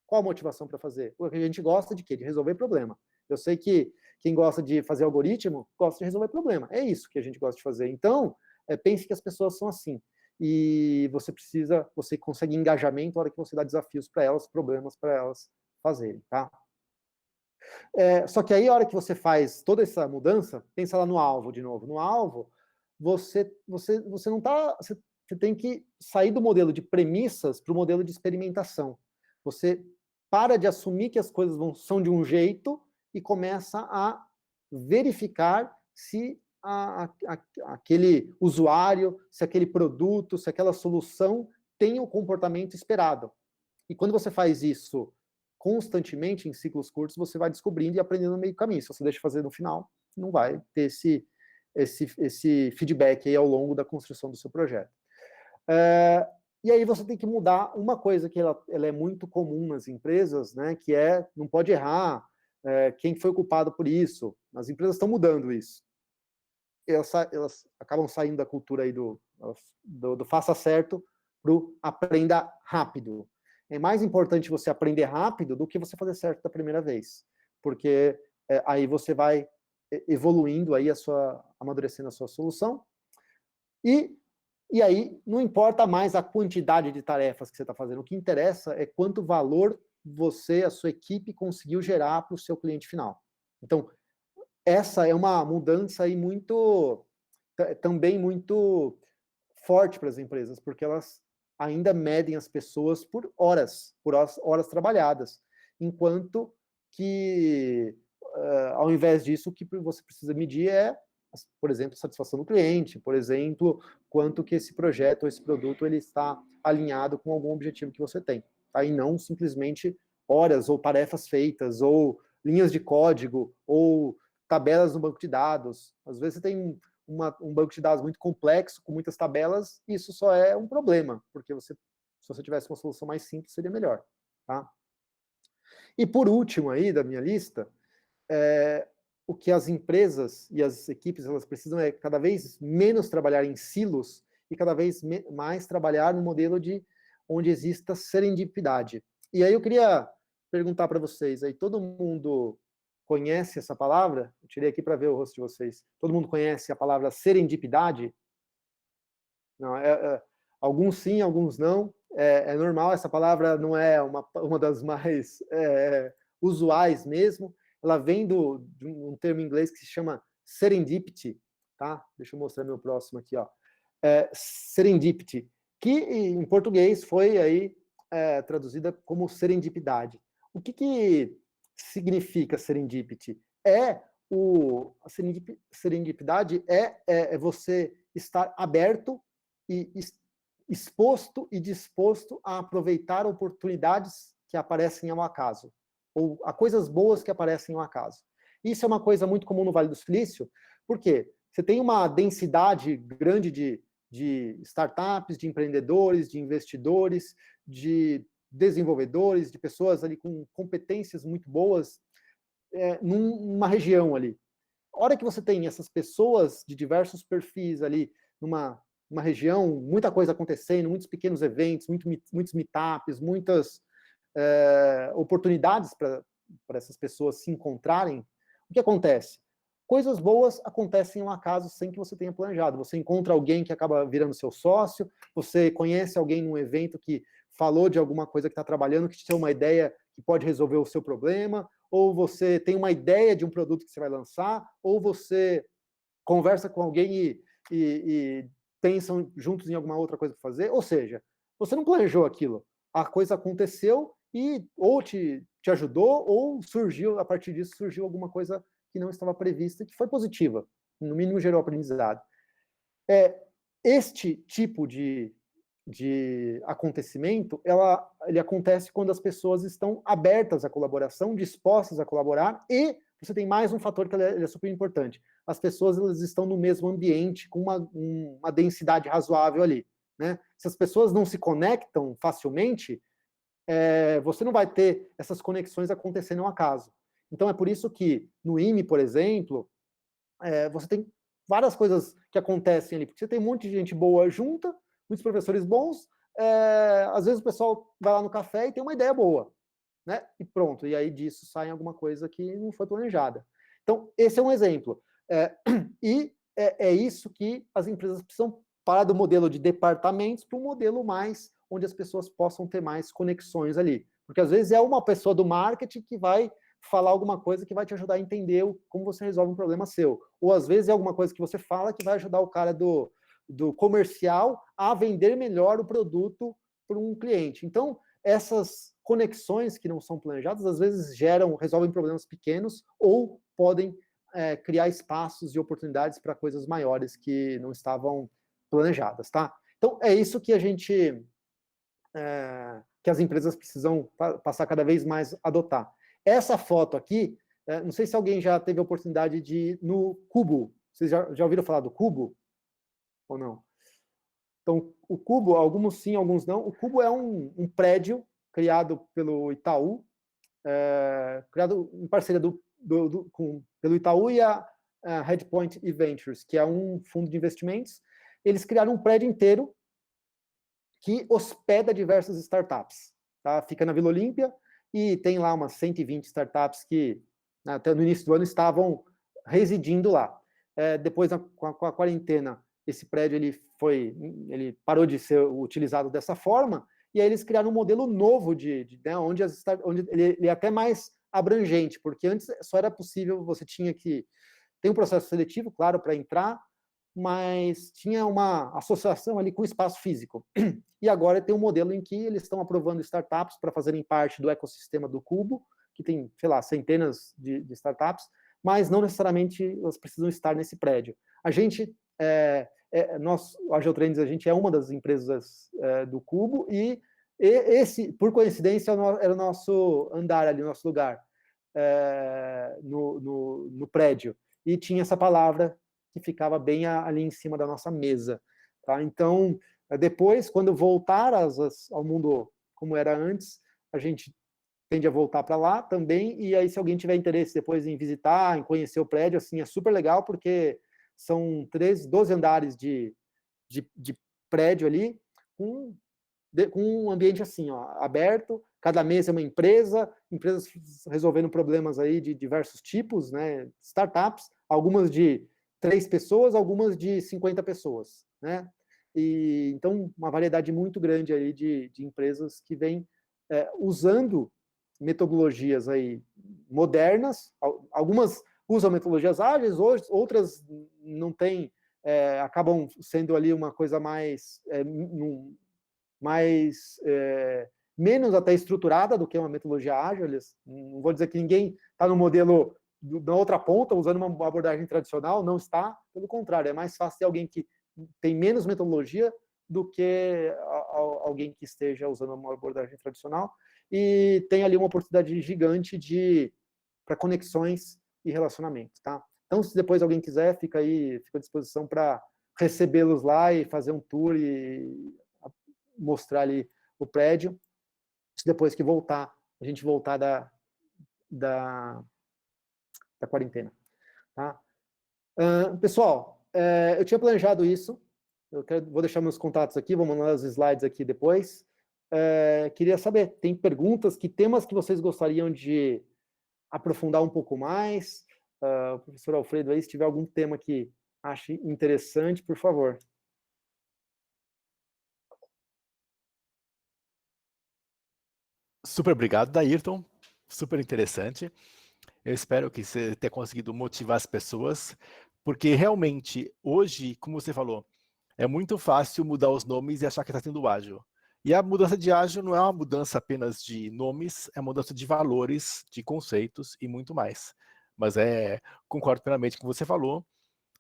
Qual a motivação para fazer? Porque a gente gosta de quê? De resolver problema. Eu sei que quem gosta de fazer algoritmo gosta de resolver problema. É isso que a gente gosta de fazer. Então, pense que as pessoas são assim. E você consegue engajamento na hora que você dá desafios para elas, problemas para elas fazerem, tá? Só que aí, a hora que você faz toda essa mudança, pensa lá no alvo de novo. No alvo, você não está... Você tem que sair do modelo de premissas para o modelo de experimentação. Você para de assumir que as coisas são de um jeito e começa a verificar se aquele usuário, se aquele produto, se aquela solução tem o comportamento esperado. E quando você faz isso constantemente em ciclos curtos, você vai descobrindo e aprendendo no meio do caminho. Se você deixa fazer no final, não vai ter esse feedback aí ao longo da construção do seu projeto. E aí você tem que mudar uma coisa que ela é muito comum nas empresas, né, que não pode errar, quem foi culpado por isso. As empresas estão mudando isso. Elas acabam saindo da cultura aí do faça certo para o aprenda rápido. É mais importante você aprender rápido do que você fazer certo da primeira vez, porque aí você vai evoluindo aí amadurecendo a sua solução, e aí não importa mais a quantidade de tarefas que você está fazendo, o que interessa é quanto valor a sua equipe conseguiu gerar para o seu cliente final. Então, essa é uma mudança aí também muito forte para as empresas, porque elas ainda medem as pessoas por horas trabalhadas, enquanto que, ao invés disso, o que você precisa medir é, por exemplo, satisfação do cliente, por exemplo, quanto que esse projeto ou esse produto ele está alinhado com algum objetivo que você tem, tá? E não simplesmente horas ou tarefas feitas, ou linhas de código, ou tabelas no banco de dados. Às vezes você tem um banco de dados muito complexo, com muitas tabelas, isso só é um problema, porque se você tivesse uma solução mais simples, seria melhor. Tá? E por último aí da minha lista, o que as empresas e as equipes elas precisam é cada vez menos trabalhar em silos e cada vez mais trabalhar no modelo onde exista serendipidade. E aí eu queria perguntar para vocês, aí todo mundo conhece essa palavra? Eu tirei aqui para ver o rosto de vocês. Todo mundo conhece a palavra serendipidade? Não, alguns sim, alguns não. É normal, essa palavra não é uma das mais usuais mesmo. Ela vem de um termo em inglês que se chama serendipity, tá? Deixa eu mostrar meu próximo aqui, ó. Serendipity, que em português foi aí traduzida como serendipidade. O que significa serendipity? A serendipidade é você estar aberto e exposto e disposto a aproveitar oportunidades que aparecem ao acaso, ou a coisas boas que aparecem ao acaso. Isso é uma coisa muito comum no Vale do Silício, porque você tem uma densidade grande de startups, de empreendedores, de investidores, de desenvolvedores, de pessoas ali com competências muito boas numa região ali. A hora que você tem essas pessoas de diversos perfis ali numa região, muita coisa acontecendo, muitos pequenos eventos, muitos meetups, muitas oportunidades para essas pessoas se encontrarem, o que acontece? Coisas boas acontecem ao acaso sem que você tenha planejado. Você encontra alguém que acaba virando seu sócio, você conhece alguém num evento que falou de alguma coisa que está trabalhando, que te deu uma ideia que pode resolver o seu problema, ou você tem uma ideia de um produto que você vai lançar, ou você conversa com alguém e pensam juntos em alguma outra coisa para fazer. Ou seja, você não planejou aquilo. A coisa aconteceu e ou te ajudou, ou surgiu, a partir disso, surgiu alguma coisa que não estava prevista, que foi positiva. No mínimo, gerou aprendizado. Este tipo de acontecimento, ele acontece quando as pessoas estão abertas à colaboração, dispostas a colaborar, e você tem mais um fator que ele é super importante. As pessoas elas estão no mesmo ambiente, com uma densidade razoável ali. Né? Se as pessoas não se conectam facilmente, você não vai ter essas conexões acontecendo ao acaso. Então, é por isso que no IME, por exemplo, você tem várias coisas que acontecem ali, porque você tem um monte de gente boa junta, muitos professores bons, às vezes o pessoal vai lá no café e tem uma ideia boa, né? E pronto, e aí disso sai alguma coisa que não foi planejada. Então, esse é um exemplo. E é isso que as empresas precisam parar do modelo de departamentos para um modelo mais onde as pessoas possam ter mais conexões ali. Porque às vezes é uma pessoa do marketing que vai falar alguma coisa que vai te ajudar a entender como você resolve um problema seu. Ou às vezes é alguma coisa que você fala que vai ajudar o cara do comercial a vender melhor o produto para um cliente. Então, essas conexões que não são planejadas, às vezes resolvem problemas pequenos ou podem criar espaços e oportunidades para coisas maiores que não estavam planejadas, tá? Então, é isso que que as empresas precisam passar cada vez mais a adotar. Essa foto aqui, não sei se alguém já teve a oportunidade de ir no Cubo. Vocês já ouviram falar do Cubo? Ou não? Então, o Cubo, alguns sim, alguns não. O Cubo é um prédio criado pelo Itaú, criado em parceria pelo Itaú e a Headpoint Ventures, que é um fundo de investimentos. Eles criaram um prédio inteiro que hospeda diversas startups. Tá? Fica na Vila Olímpia e tem lá umas 120 startups que, até no início do ano, estavam residindo lá. Depois, com a quarentena, esse prédio ele parou de ser utilizado dessa forma, e aí eles criaram um modelo novo onde ele é até mais abrangente, porque antes só era possível, você tinha que... Tem um processo seletivo, claro, para entrar, mas tinha uma associação ali com o espaço físico. E agora tem um modelo em que eles estão aprovando startups para fazerem parte do ecossistema do Cubo, que tem, sei lá, centenas de startups, mas não necessariamente elas precisam estar nesse prédio. A gente, a Geotrends, a gente é uma das empresas do Cubo, e esse, por coincidência, era o nosso andar ali, o nosso lugar, no prédio. E tinha essa palavra que ficava bem ali em cima da nossa mesa. Tá? Então, depois, quando voltar ao mundo como era antes, a gente tende a voltar para lá também, e aí se alguém tiver interesse depois em visitar, em conhecer o prédio, assim, é super legal, porque são 12 andares de prédio ali, com um ambiente assim, ó, aberto, cada mesa é uma empresas resolvendo problemas aí de diversos tipos, né, startups, algumas de 3 pessoas, algumas de 50 pessoas, né, e então uma variedade muito grande aí de empresas que vêm usando metodologias aí modernas, algumas usam metodologias ágeis, outras não têm, acabam sendo ali uma coisa mais menos até estruturada do que uma metodologia ágil. Não vou dizer que ninguém está no modelo na outra ponta, usando uma abordagem tradicional, não está, pelo contrário, é mais fácil ter alguém que tem menos metodologia do que alguém que esteja usando uma abordagem tradicional, e tem ali uma oportunidade gigante para conexões e relacionamento, tá? Então, se depois alguém quiser, fica à disposição para recebê-los lá e fazer um tour e mostrar ali o prédio, depois que a gente voltar da quarentena, tá? Pessoal, eu tinha planejado isso, vou deixar meus contatos aqui, vou mandar os slides aqui depois. Queria saber, tem perguntas, que temas que vocês gostariam de aprofundar um pouco mais? O professor Alfredo aí, se tiver algum tema que ache interessante, por favor. Super obrigado, Dairton. Super interessante. Eu espero que você tenha conseguido motivar as pessoas, porque realmente, hoje, como você falou, é muito fácil mudar os nomes e achar que está tendo ágil. E a mudança de ágil não é uma mudança apenas de nomes, é uma mudança de valores, de conceitos e muito mais. Mas concordo plenamente com o que você falou.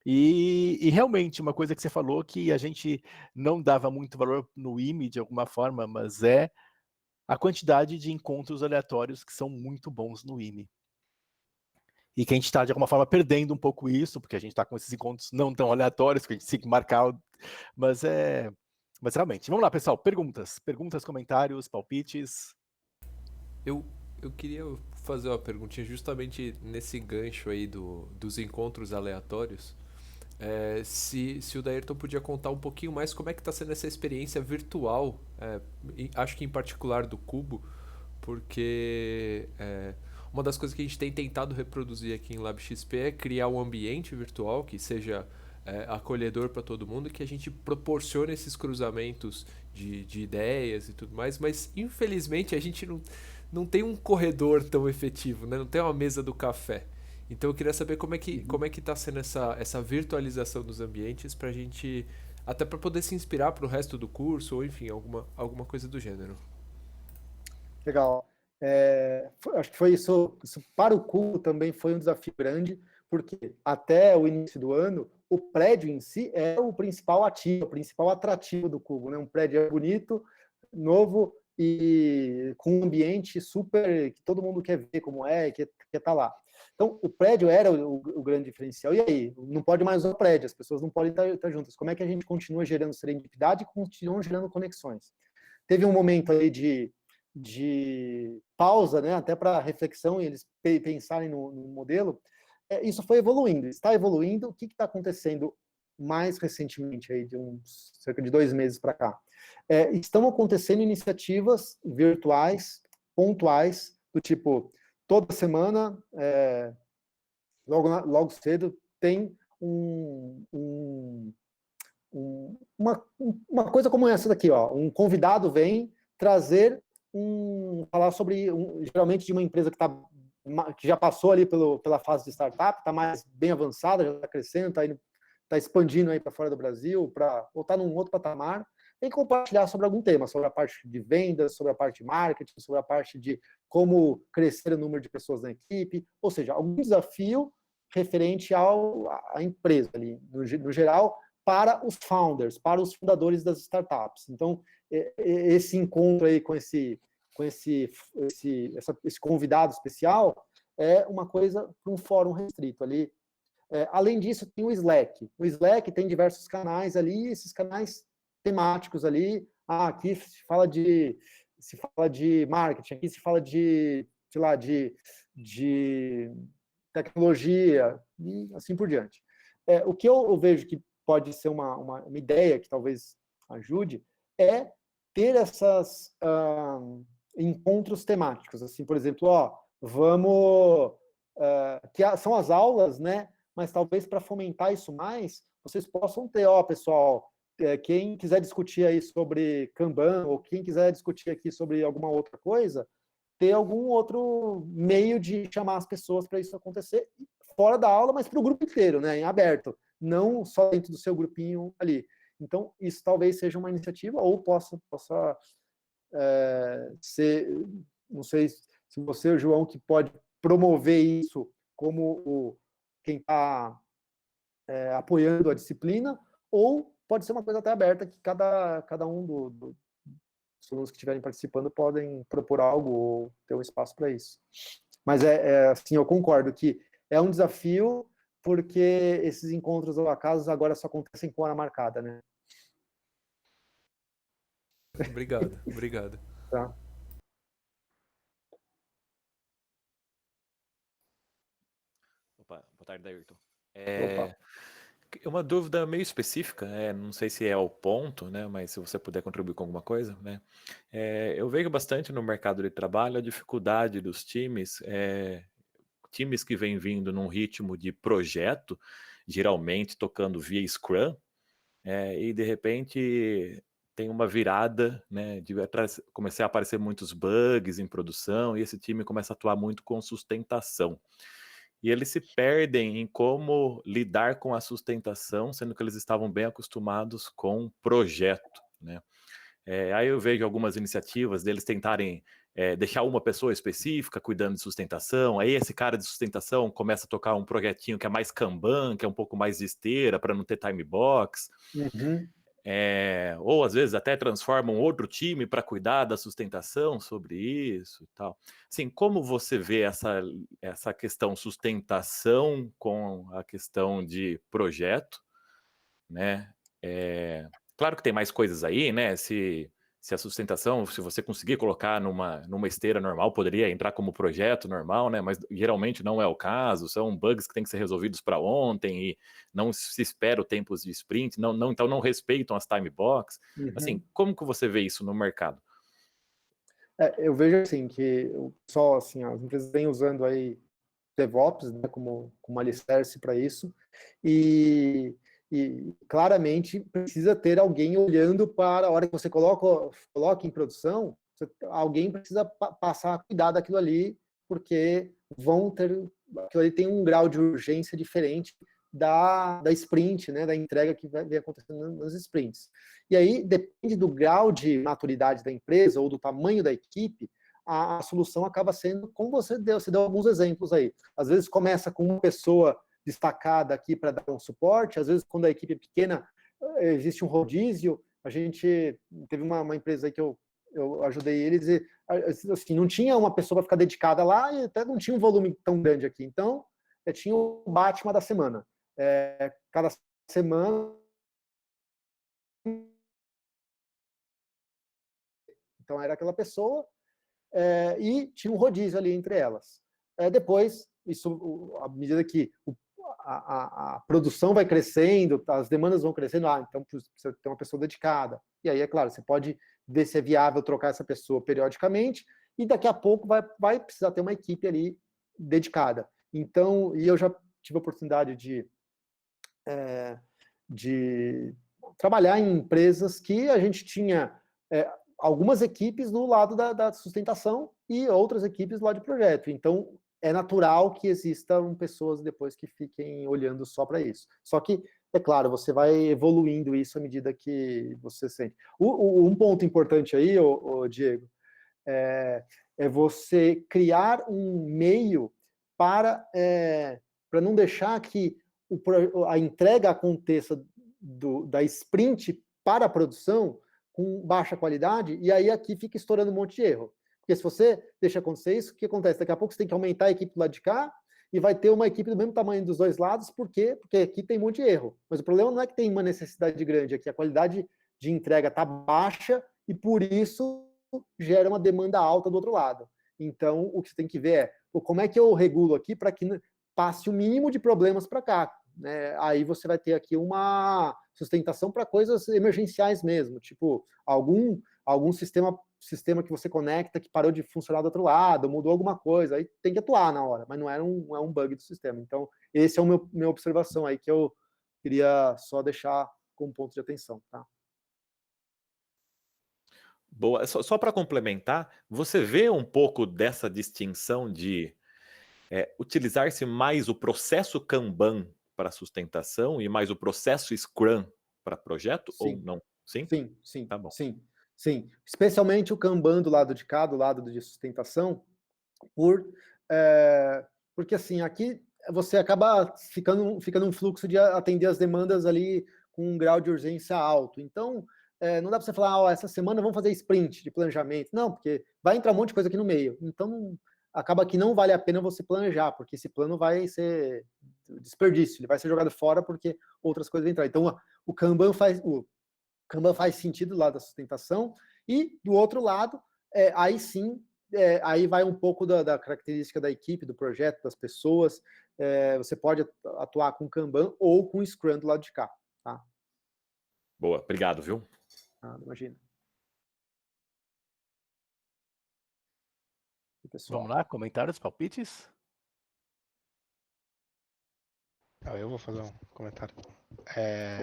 E realmente, uma coisa que você falou que a gente não dava muito valor no IME de alguma forma, mas é a quantidade de encontros aleatórios que são muito bons no IME. E que a gente está, de alguma forma, perdendo um pouco isso, porque a gente está com esses encontros não tão aleatórios, que a gente tem que marcar, mas realmente. Vamos lá, pessoal, perguntas, comentários, palpites. Eu queria fazer uma perguntinha justamente nesse gancho aí dos encontros aleatórios. Se o Dairton podia contar um pouquinho mais como é que está sendo essa experiência virtual, acho que em particular do Cubo, porque uma das coisas que a gente tem tentado reproduzir aqui em LabXP é criar um ambiente virtual que seja acolhedor para todo mundo, que a gente proporcione esses cruzamentos de ideias e tudo mais, mas infelizmente a gente não tem um corredor tão efetivo, né? Não tem uma mesa do café. Então eu queria saber como é que está sendo essa virtualização dos ambientes para a gente, até para poder se inspirar para o resto do curso, ou enfim, alguma coisa do gênero. Legal. Acho que foi isso para o Cubo também foi um desafio grande, porque até o início do ano, o prédio em si é o principal ativo, o principal atrativo do Cubo, né? Um prédio bonito, novo e com um ambiente super que todo mundo quer ver como quer estar lá. Então, o prédio era o grande diferencial. E aí? Não pode mais usar o prédio, as pessoas não podem estar juntas. Como é que a gente continua gerando serendipidade e continuam gerando conexões? Teve um momento aí de pausa, né, até para reflexão e eles pensarem no modelo. Isso foi evoluindo, está evoluindo. O que está acontecendo mais recentemente, aí, de cerca de 2 meses para cá? Estão acontecendo iniciativas virtuais, pontuais, do tipo, toda semana, logo cedo, tem uma coisa como essa daqui, ó. Um convidado vem trazer falar sobre, geralmente de uma empresa que já passou ali pela fase de startup, está mais bem avançada, já está crescendo, está expandindo aí para fora do Brasil, para voltar num outro patamar, tem que compartilhar sobre algum tema, sobre a parte de vendas, sobre a parte de marketing, sobre a parte de como crescer o número de pessoas na equipe, ou seja, algum desafio referente à empresa ali, no geral, para os founders, para os fundadores das startups. Então, esse encontro aí com esse convidado especial é uma coisa para um fórum restrito ali. Além disso, tem o Slack. O Slack tem diversos canais ali, esses canais temáticos ali. Aqui se fala de marketing, aqui se fala de, sei lá, de tecnologia e assim por diante. O que eu vejo que pode ser uma ideia que talvez ajude é ter esses encontros temáticos, assim, por exemplo, que são as aulas, né? Mas talvez para fomentar isso mais, vocês possam ter, pessoal, quem quiser discutir aí sobre Kanban, ou quem quiser discutir aqui sobre alguma outra coisa, ter algum outro meio de chamar as pessoas para isso acontecer, fora da aula, mas para o grupo inteiro, né, em aberto, não só dentro do seu grupinho ali. Então, isso talvez seja uma iniciativa, ou possa ser, não sei se você, João, que pode promover isso como quem está apoiando a disciplina, ou pode ser uma coisa até aberta, que cada um dos alunos que estiverem participando podem propor algo ou ter um espaço para isso. Mas assim, eu concordo que é um desafio, porque esses encontros ao acaso agora só acontecem com hora marcada, né? Obrigado, obrigado. Tá? Opa, boa tarde, Ayrton. Opa. Uma dúvida meio específica, não sei se é o ponto, né, mas se você puder contribuir com alguma coisa, né? Eu vejo bastante no mercado de trabalho a dificuldade dos times, times que vêm vindo num ritmo de projeto, geralmente tocando via Scrum, e de repente tem uma virada, né, de começar a aparecer muitos bugs em produção e esse time começa a atuar muito com sustentação. E eles se perdem em como lidar com a sustentação, sendo que eles estavam bem acostumados com projeto, né? Aí eu vejo algumas iniciativas deles tentarem deixar uma pessoa específica cuidando de sustentação, aí esse cara de sustentação começa a tocar um projetinho que é mais Kanban, que é um pouco mais de esteira, para não ter time box. Uhum. Ou às vezes até transformam outro time para cuidar da sustentação sobre isso e tal. Assim, como você vê essa questão sustentação com a questão de projeto, né? Claro que tem mais coisas aí, né? Se a sustentação, se você conseguir colocar numa esteira normal, poderia entrar como projeto normal, né? Mas geralmente não é o caso, são bugs que têm que ser resolvidos para ontem e não se espera o tempo de sprint, então não respeitam as time box. Assim, como que você vê isso no mercado? Eu vejo assim que só assim, as empresas vêm usando aí DevOps, né, como alicerce para isso, e claramente precisa ter alguém olhando para a hora que você coloca em produção, alguém precisa passar a cuidar daquilo ali, porque aquilo ali tem um grau de urgência diferente da sprint, né, da entrega que vem acontecendo nas sprints. E aí, depende do grau de maturidade da empresa ou do tamanho da equipe, a solução acaba sendo, como você deu alguns exemplos aí. Às vezes começa com uma pessoa destacada aqui para dar um suporte, às vezes quando a equipe é pequena, existe um rodízio. A gente teve uma empresa aí que eu ajudei eles, e assim, não tinha uma pessoa para ficar dedicada lá e até não tinha um volume tão grande aqui. Então, tinha o Batman da semana. Cada semana. Então, era aquela pessoa, e tinha um rodízio ali entre elas. Depois, isso, à medida que a produção vai crescendo, as demandas vão crescendo, então precisa ter uma pessoa dedicada. E aí, é claro, você pode ver se é viável trocar essa pessoa periodicamente, e daqui a pouco vai precisar ter uma equipe ali dedicada. Então, e eu já tive a oportunidade de trabalhar em empresas que a gente tinha algumas equipes no lado da sustentação e outras equipes do lado de projeto. Então, é natural que existam pessoas depois que fiquem olhando só para isso. Só que, é claro, você vai evoluindo isso à medida que você sente. Um ponto importante aí, Diego, é você criar um meio para não deixar que a entrega aconteça da sprint para a produção com baixa qualidade, e aí aqui fica estourando um monte de erro. Porque se você deixa acontecer isso, o que acontece? Daqui a pouco você tem que aumentar a equipe do lado de cá, e vai ter uma equipe do mesmo tamanho dos dois lados, por quê? Porque aqui tem um monte de erro. Mas o problema não é que tem uma necessidade grande, é que a qualidade de entrega está baixa, e por isso gera uma demanda alta do outro lado. Então, o que você tem que ver como é que eu regulo aqui para que passe o mínimo de problemas para cá. Aí você vai ter aqui uma sustentação para coisas emergenciais mesmo, tipo algum sistema que você conecta que parou de funcionar do outro lado, mudou alguma coisa, aí tem que atuar na hora, mas não é um bug do sistema. Então, esse é o minha observação aí, que eu queria só deixar como ponto de atenção, tá? Boa. Só para complementar, você vê um pouco dessa distinção de utilizar-se mais o processo Kanban para sustentação e mais o processo Scrum para projeto, Sim. ou não? Sim? Sim. Tá bom. Sim. Especialmente o Kanban do lado de cá, do lado de sustentação, porque assim, aqui você acaba ficando um fluxo de atender as demandas ali com um grau de urgência alto. Então, não dá para você falar, essa semana vamos fazer sprint de planejamento. Não, porque vai entrar um monte de coisa aqui no meio. Então, acaba que não vale a pena você planejar, porque esse plano vai ser desperdício, ele vai ser jogado fora porque outras coisas vão entrar. Então, o Kanban faz sentido lá da sustentação, e do outro lado, aí sim, aí vai um pouco da característica da equipe, do projeto, das pessoas. Você pode atuar com Kanban ou com Scrum do lado de cá. Tá? Boa, obrigado, viu? Imagina. E, pessoal? Vamos lá, comentários, palpites? Eu vou fazer um comentário.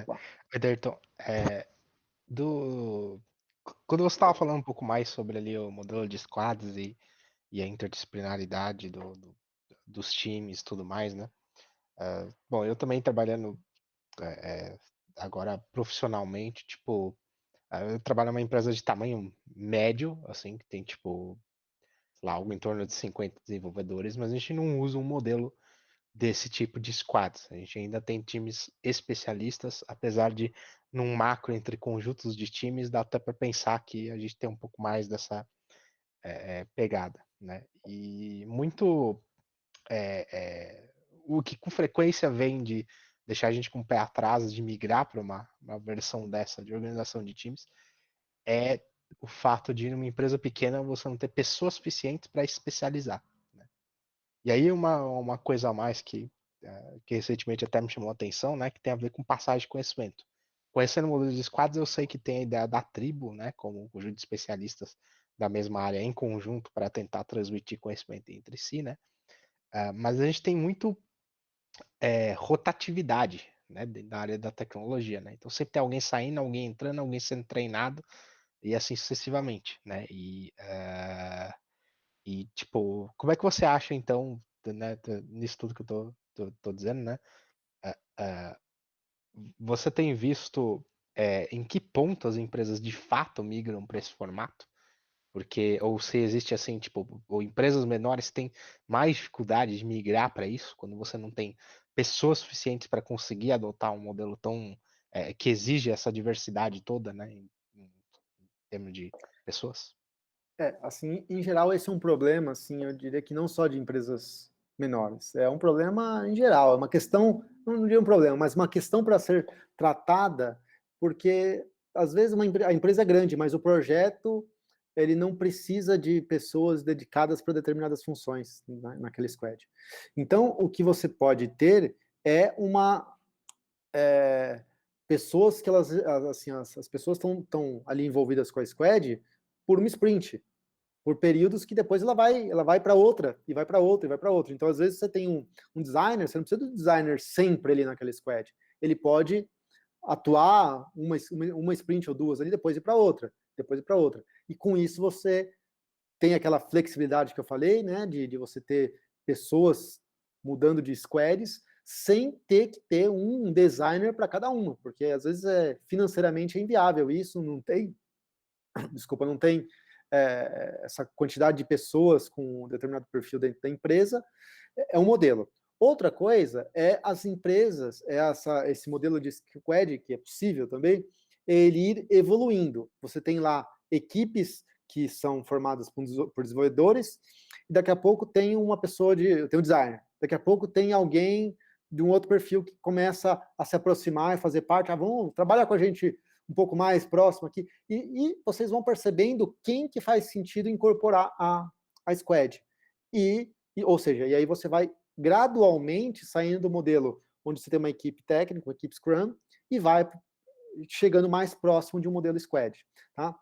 Opa. Ederton, quando você estava falando um pouco mais sobre ali o modelo de squads e a interdisciplinaridade dos times e tudo mais, né? Bom, eu também trabalhando agora profissionalmente, tipo, eu trabalho numa empresa de tamanho médio, assim, que tem, tipo, lá, algo em torno de 50 desenvolvedores, mas a gente não usa um modelo desse tipo de squads. A gente ainda tem times especialistas, apesar de num macro entre conjuntos de times, dá até para pensar que a gente tem um pouco mais dessa pegada, né? E muito o que com frequência vem de deixar a gente com o pé atrás de migrar para uma versão dessa de organização de times é o fato de, numa empresa pequena, você não ter pessoas suficientes para especializar. Né? E aí uma coisa a mais que recentemente até me chamou a atenção, né, que tem a ver com passagem de conhecimento. Conhecendo o modelo de squads, eu sei que tem a ideia da tribo, né, como um conjunto de especialistas da mesma área em conjunto para tentar transmitir conhecimento entre si, né? Mas a gente tem muito rotatividade, né, na área da tecnologia, né? Então sempre tem alguém saindo, alguém entrando, alguém sendo treinado e assim sucessivamente, né? E tipo, como é que você acha então, né, nisso tudo que eu tô dizendo, né? Você tem visto em que ponto as empresas de fato migram para esse formato? Porque, ou se existe assim, tipo, ou empresas menores têm mais dificuldade de migrar para isso, quando você não tem pessoas suficientes para conseguir adotar um modelo tão que exige essa diversidade toda, né, em termos de pessoas? Assim, em geral, esse é um problema, assim, eu diria que não só de empresas menores, é um problema em geral, é uma questão, não diria um problema, mas uma questão para ser tratada, porque às vezes a empresa é grande, mas o projeto, ele não precisa de pessoas dedicadas para determinadas funções naquele squad. Então, o que você pode ter é pessoas que elas, assim, as pessoas estão ali envolvidas com a squad por uma sprint, por períodos que depois ela vai para outra, e vai para outra, e vai para outra. Então, às vezes, você tem um designer, você não precisa do designer sempre ali naquele squad. Ele pode atuar uma sprint ou duas ali, depois ir para outra, depois ir para outra. E com isso você tem aquela flexibilidade que eu falei, né, de você ter pessoas mudando de squads, sem ter que ter um designer para cada uma, porque às vezes financeiramente é inviável isso, não tem essa quantidade de pessoas com um determinado perfil dentro da empresa, é um modelo. Outra coisa é as empresas, esse modelo de squad, que é possível também, ele ir evoluindo. Você tem lá equipes que são formadas por desenvolvedores, e daqui a pouco tem uma pessoa tem um designer, daqui a pouco tem alguém de um outro perfil que começa a se aproximar e fazer parte, vamos trabalhar com a gente um pouco mais próximo aqui, e vocês vão percebendo quem que faz sentido incorporar a squad. Ou seja, e aí você vai gradualmente saindo do modelo onde você tem uma equipe técnica, uma equipe Scrum, e vai chegando mais próximo de um modelo squad, tá?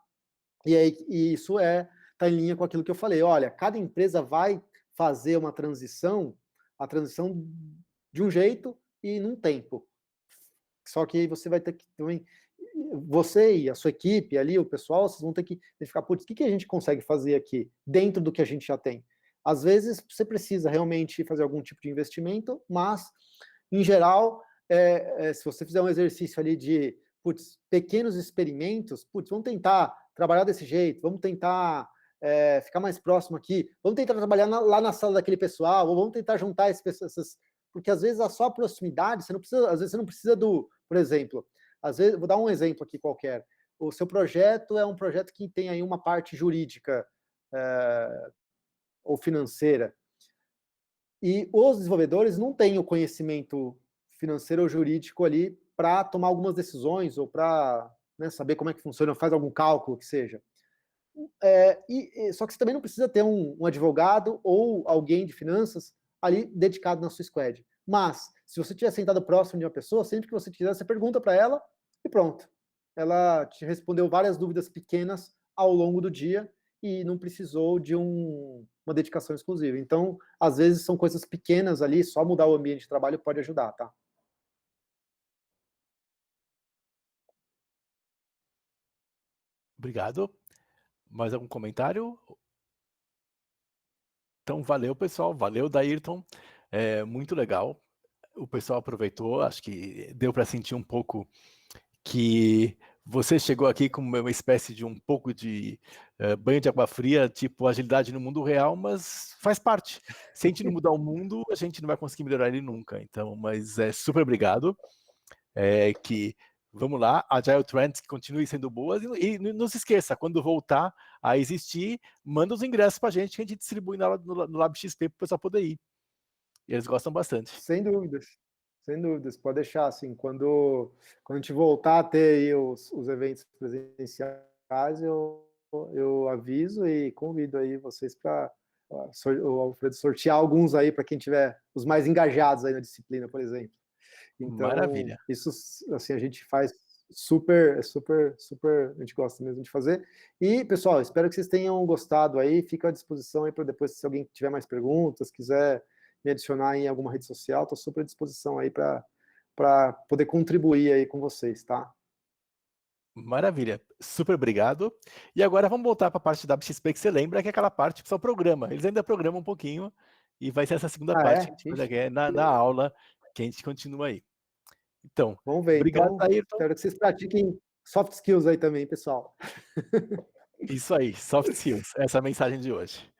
E isso está em linha com aquilo que eu falei. Olha, cada empresa vai fazer a transição de um jeito e num tempo. Só que você vai ter que também, você e a sua equipe ali, o pessoal, vocês vão ter que verificar, putz, o que a gente consegue fazer aqui dentro do que a gente já tem? Às vezes você precisa realmente fazer algum tipo de investimento, mas, em geral, se você fizer um exercício ali de, pequenos experimentos, vamos tentar trabalhar desse jeito, vamos tentar ficar mais próximo aqui, vamos tentar trabalhar lá na sala daquele pessoal, ou vamos tentar juntar essas, porque às vezes a só proximidade, às vezes você não precisa por exemplo, às vezes, vou dar um exemplo aqui qualquer, o seu projeto é um projeto que tem aí uma parte jurídica ou financeira. E os desenvolvedores não têm o conhecimento financeiro ou jurídico ali para tomar algumas decisões ou para, né, saber como é que funciona, faz algum cálculo que seja. Só que você também não precisa ter um advogado ou alguém de finanças ali dedicado na sua squad. Mas, se você estiver sentado próximo de uma pessoa, sempre que você quiser, você pergunta para ela e pronto. Ela te respondeu várias dúvidas pequenas ao longo do dia e não precisou de uma dedicação exclusiva. Então, às vezes são coisas pequenas ali, só mudar o ambiente de trabalho pode ajudar, tá? Obrigado. Mais algum comentário? Então, valeu, pessoal. Valeu, Dairton. Muito legal. O pessoal aproveitou. Acho que deu para sentir um pouco que você chegou aqui com uma espécie de um pouco de banho de água fria, tipo agilidade no mundo real, mas faz parte. Se a gente não mudar o mundo, a gente não vai conseguir melhorar ele nunca. Então, mas super obrigado. Que vamos lá, Agile Trends que continue sendo boas e não se esqueça, quando voltar a existir, manda os ingressos para a gente distribui no Lab XP para o pessoal poder ir. Eles gostam bastante. Sem dúvidas, pode deixar, assim, quando a gente voltar a ter aí os eventos presenciais, eu aviso e convido aí vocês para o Alfredo sortear alguns aí para quem tiver os mais engajados aí na disciplina, por exemplo. Então, maravilha. Isso, assim, a gente faz super, a gente gosta mesmo de fazer. E, pessoal, espero que vocês tenham gostado aí, fico à disposição aí para depois, se alguém tiver mais perguntas, quiser me adicionar em alguma rede social, estou super à disposição aí para poder contribuir aí com vocês, tá? Maravilha, super obrigado. E agora vamos voltar para a parte da XP que você lembra, que é aquela parte que só programa. Eles ainda programam um pouquinho e vai ser essa segunda parte que a gente vai ver na aula que a gente continua aí. Então, vamos ver. Obrigado, Então, Ayrton. espero que vocês pratiquem soft skills aí também, pessoal. Isso aí, soft skills, essa é a mensagem de hoje.